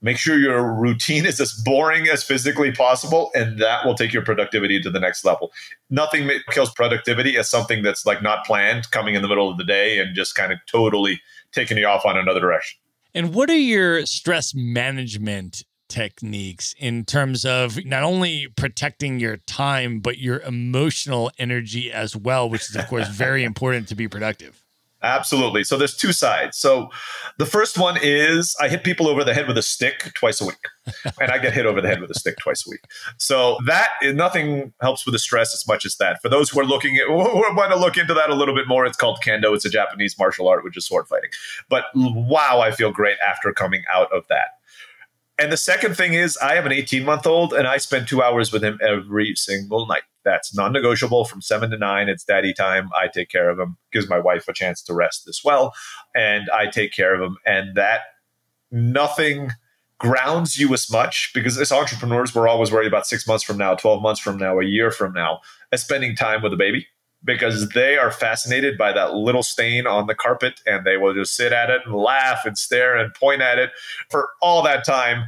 make sure your routine is as boring as physically possible, and that will take your productivity to the next level. Nothing kills productivity as something that's like not planned, coming in the middle of the day and just kind of totally taking you off on another direction. And what are your stress management techniques in terms of not only protecting your time, but your emotional energy as well, which is, of course, very important to be productive? Absolutely. So there's 2 sides. So the first one is I hit people over the head with a stick twice a week. And I get hit over the head with a stick twice a week. So nothing helps with the stress as much as that. For those who want to look into that a little bit more, it's called Kendo. It's a Japanese martial art, which is sword fighting. But wow, I feel great after coming out of that. And the second thing is I have an 18-month-old and I spend 2 hours with him every single night. That's non-negotiable from 7 to 9. It's daddy time. I take care of him. Gives my wife a chance to rest as well. And I take care of him. And that nothing grounds you as much, because as entrepreneurs, we're always worried about 6 months from now, 12 months from now, a year from now, as spending time with a baby, because they are fascinated by that little stain on the carpet and they will just sit at it and laugh and stare and point at it for all that time.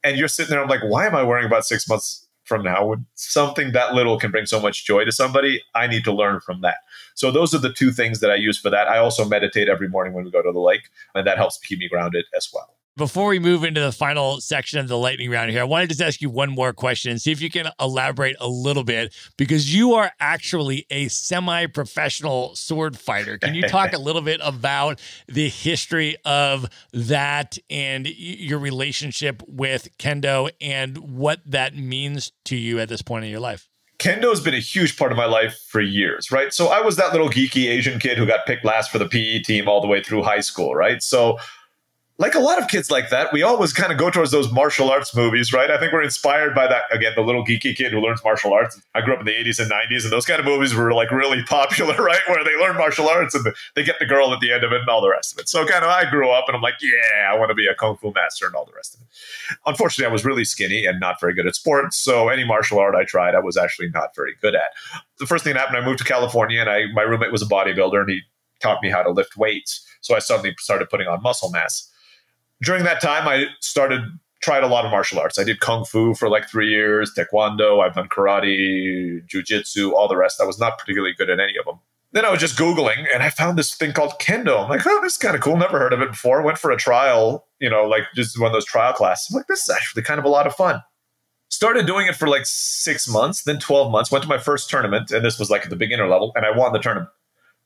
And you're sitting there, I'm like, why am I worrying about 6 months from now. When something that little can bring so much joy to somebody, I need to learn from that. So those are the two things that I use for that. I also meditate every morning when we go to the lake, and that helps keep me grounded as well. Before we move into the final section of the lightning round here, I wanted to just ask you one more question and see if you can elaborate a little bit, because you are actually a semi-professional sword fighter. Can you talk a little bit about the history of that and your relationship with Kendo and what that means to you at this point in your life? Kendo has been a huge part of my life for years, right? So I was that little geeky Asian kid who got picked last for the PE team all the way through high school, right? So like a lot of kids like that, we always kind of go towards those martial arts movies, right? I think we're inspired by that, again, the little geeky kid who learns martial arts. I grew up in the 80s and 90s, and those kind of movies were like really popular, right? Where they learn martial arts and they get the girl at the end of it and all the rest of it. So kind of I grew up and I'm like, yeah, I want to be a kung fu master and all the rest of it. Unfortunately, I was really skinny and not very good at sports. So any martial art I tried, I was actually not very good at. The first thing that happened, I moved to California, and my roommate was a bodybuilder, and he taught me how to lift weights. So I suddenly started putting on muscle mass. During that time, I tried a lot of martial arts. I did Kung Fu for like 3 years, Taekwondo, I've done karate, Jiu-Jitsu, all the rest. I was not particularly good at any of them. Then I was just Googling, and I found this thing called Kendo. I'm like, oh, this is kind of cool. Never heard of it before. Went for a trial, like just one of those trial classes. I'm like, this is actually kind of a lot of fun. Started doing it for like 6 months, then 12 months. Went to my first tournament, and this was like at the beginner level, and I won the tournament.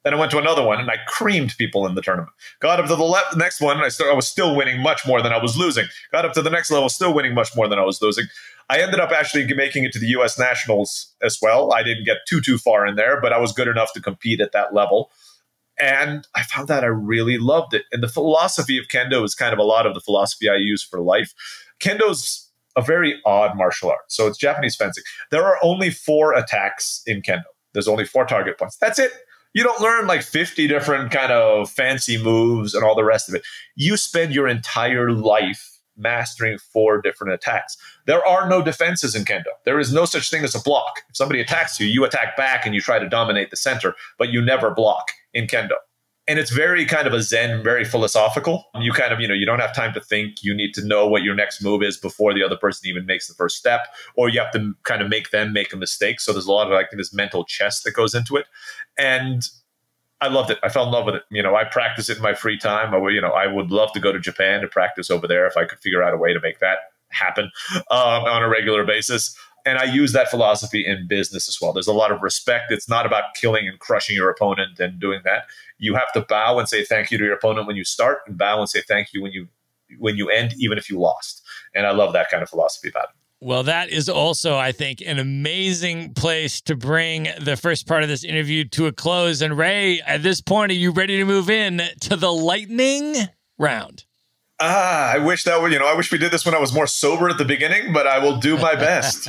Then I went to another one, and I creamed people in the tournament. Got up to the next one, and I was still winning much more than I was losing. Got up to the next level, still winning much more than I was losing. I ended up actually making it to the U.S. Nationals as well. I didn't get too far in there, but I was good enough to compete at that level. And I found that I really loved it. And the philosophy of Kendo is kind of a lot of the philosophy I use for life. Kendo's a very odd martial art. So it's Japanese fencing. There are only 4 attacks in Kendo. There's only 4 target points. That's it. You don't learn like 50 different kind of fancy moves and all the rest of it. You spend your entire life mastering 4 different attacks. There are no defenses in Kendo. There is no such thing as a block. If somebody attacks you, you attack back and you try to dominate the center, but you never block in Kendo. And it's very kind of a Zen, very philosophical. You kind of, you don't have time to think. You need to know what your next move is before the other person even makes the first step, or you have to kind of make them make a mistake. So there's a lot of like this mental chess that goes into it. And I loved it. I fell in love with it. I practice it in my free time. I would love to go to Japan to practice over there if I could figure out a way to make that happen on a regular basis. And I use that philosophy in business as well. There's a lot of respect. It's not about killing and crushing your opponent and doing that. You have to bow and say thank you to your opponent when you start, and bow and say thank you when you end, even if you lost. And I love that kind of philosophy about it. Well, that is also, I think, an amazing place to bring the first part of this interview to a close. And Ray, at this point, are you ready to move in to the lightning round? I wish that would, I wish we did this when I was more sober at the beginning, but I will do my best.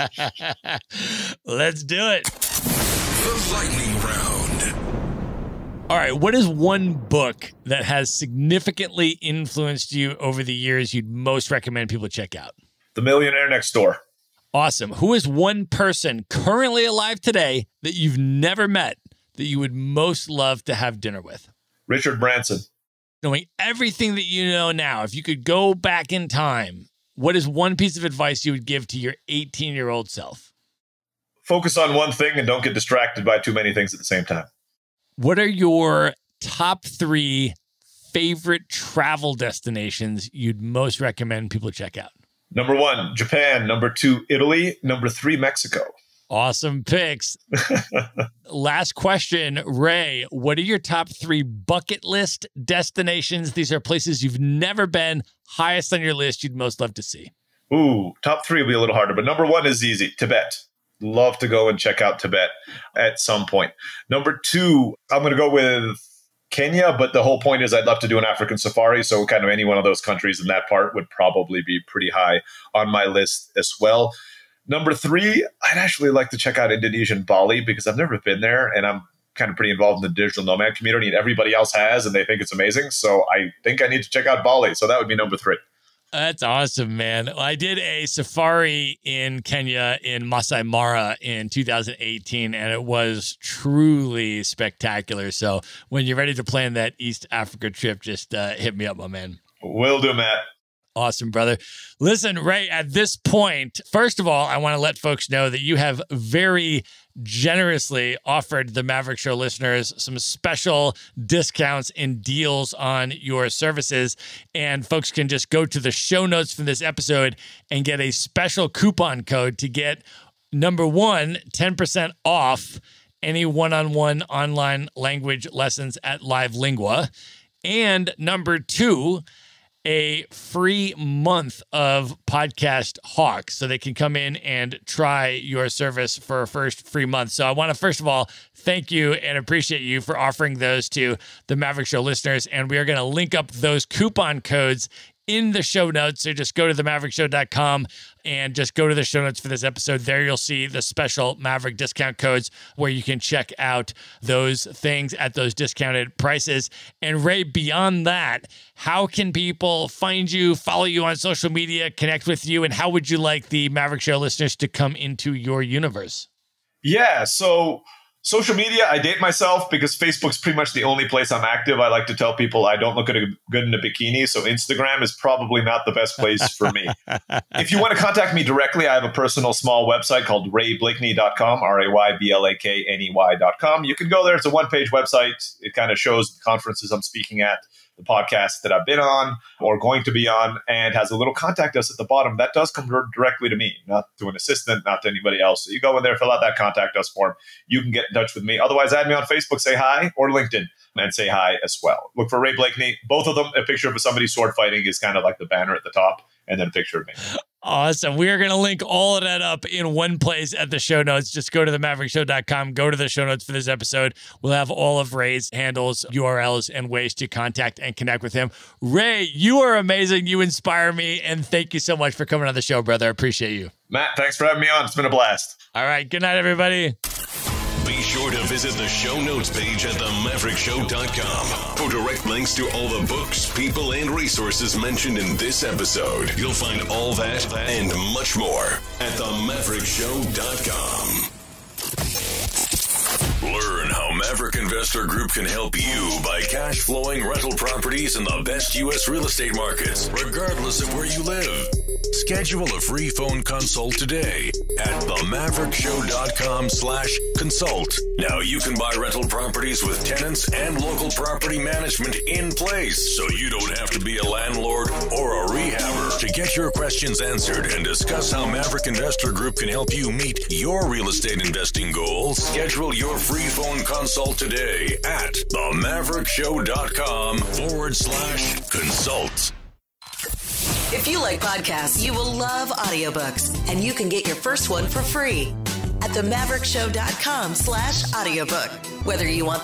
Let's do it. The lightning round. All right. What is one book that has significantly influenced you over the years you'd most recommend people check out? The Millionaire Next Door. Awesome. Who is one person currently alive today that you've never met that you would most love to have dinner with? Richard Branson. Knowing everything that you know now, if you could go back in time, what is one piece of advice you would give to your 18-year-old self? Focus on one thing and don't get distracted by too many things at the same time. What are your top 3 favorite travel destinations you'd most recommend people check out? Number 1, Japan. Number 2, Italy. Number 3, Mexico. Awesome picks. Last question, Ray. What are your top 3 bucket list destinations? These are places you've never been, highest on your list you'd most love to see. Ooh, top 3 will be a little harder, but number 1 is easy. Tibet. Love to go and check out Tibet at some point. Number 2, I'm going to go with Kenya, but the whole point is I'd love to do an African safari. So kind of any one of those countries in that part would probably be pretty high on my list as well. Number 3, I'd actually like to check out Indonesian Bali because I've never been there and I'm kind of pretty involved in the digital nomad community and everybody else has and they think it's amazing. So I think I need to check out Bali. So that would be number 3. That's awesome, man. I did a safari in Kenya in Masai Mara in 2018, and it was truly spectacular. So when you're ready to plan that East Africa trip, just hit me up, my man. Will do, Matt. Awesome, brother. Listen, Ray, at this point, first of all, I want to let folks know that you have very generously offered the Maverick Show listeners some special discounts and deals on your services. And folks can just go to the show notes from this episode and get a special coupon code to get, number one, 10% off any one-on-one online language lessons at Live Lingua. And number two, a free month of Podcast Hawk, so they can come in and try your service for a first free month. So I want to, first of all, thank you and appreciate you for offering those to the Maverick Show listeners. And we are going to link up those coupon codes in the show notes. So just go to themaverickshow.com and just go to the show notes for this episode. There you'll see the special Maverick discount codes where you can check out those things at those discounted prices. And Ray, beyond that, how can people find you, follow you on social media, connect with you, and how would you like the Maverick Show listeners to come into your universe? Yeah, so social media, I date myself because Facebook's pretty much the only place I'm active. I like to tell people I don't look good in a bikini, so Instagram is probably not the best place for me. If you want to contact me directly, I have a personal small website called rayblakeney.com, RAYBLAKNEY.com. You can go there. It's a one-page website. It kind of shows the conferences I'm speaking at, the podcast that I've been on or going to be on, and has a little contact us at the bottom. That does come directly to me, not to an assistant, not to anybody else. So you go in there, fill out that contact us form. You can get in touch with me. Otherwise, add me on Facebook, say hi, or LinkedIn, and say hi as well. Look for Ray Blakney. Both of them, a picture of somebody sword fighting is kind of like the banner at the top, and then a picture of me. Awesome. We are going to link all of that up in one place at the show notes. Just go to themaverickshow.com, go to the show notes for this episode. We'll have all of Ray's handles, URLs, and ways to contact and connect with him. Ray, you are amazing. You inspire me, and thank you so much for coming on the show, brother. I appreciate you. Matt, thanks for having me on. It's been a blast. All right. Good night, everybody. Be sure to visit the show notes page at themaverickshow.com for direct links to all the books, people, and resources mentioned in this episode. You'll find all that and much more at themaverickshow.com. Learn how Maverick Investor Group can help you buy cash flowing rental properties in the best U.S. real estate markets, regardless of where you live. Schedule a free phone consult today at themaverickshow.com/consult. Now you can buy rental properties with tenants and local property management in place, so you don't have to be a landlord or a rehabber. To get your questions answered and discuss how Maverick Investor Group can help you meet your real estate investing goals, schedule your free phone consult today at themaverickshow.com/consult. If you like podcasts, you will love audiobooks, and you can get your first one for free at themaverickshow.com/audiobook. Whether you want the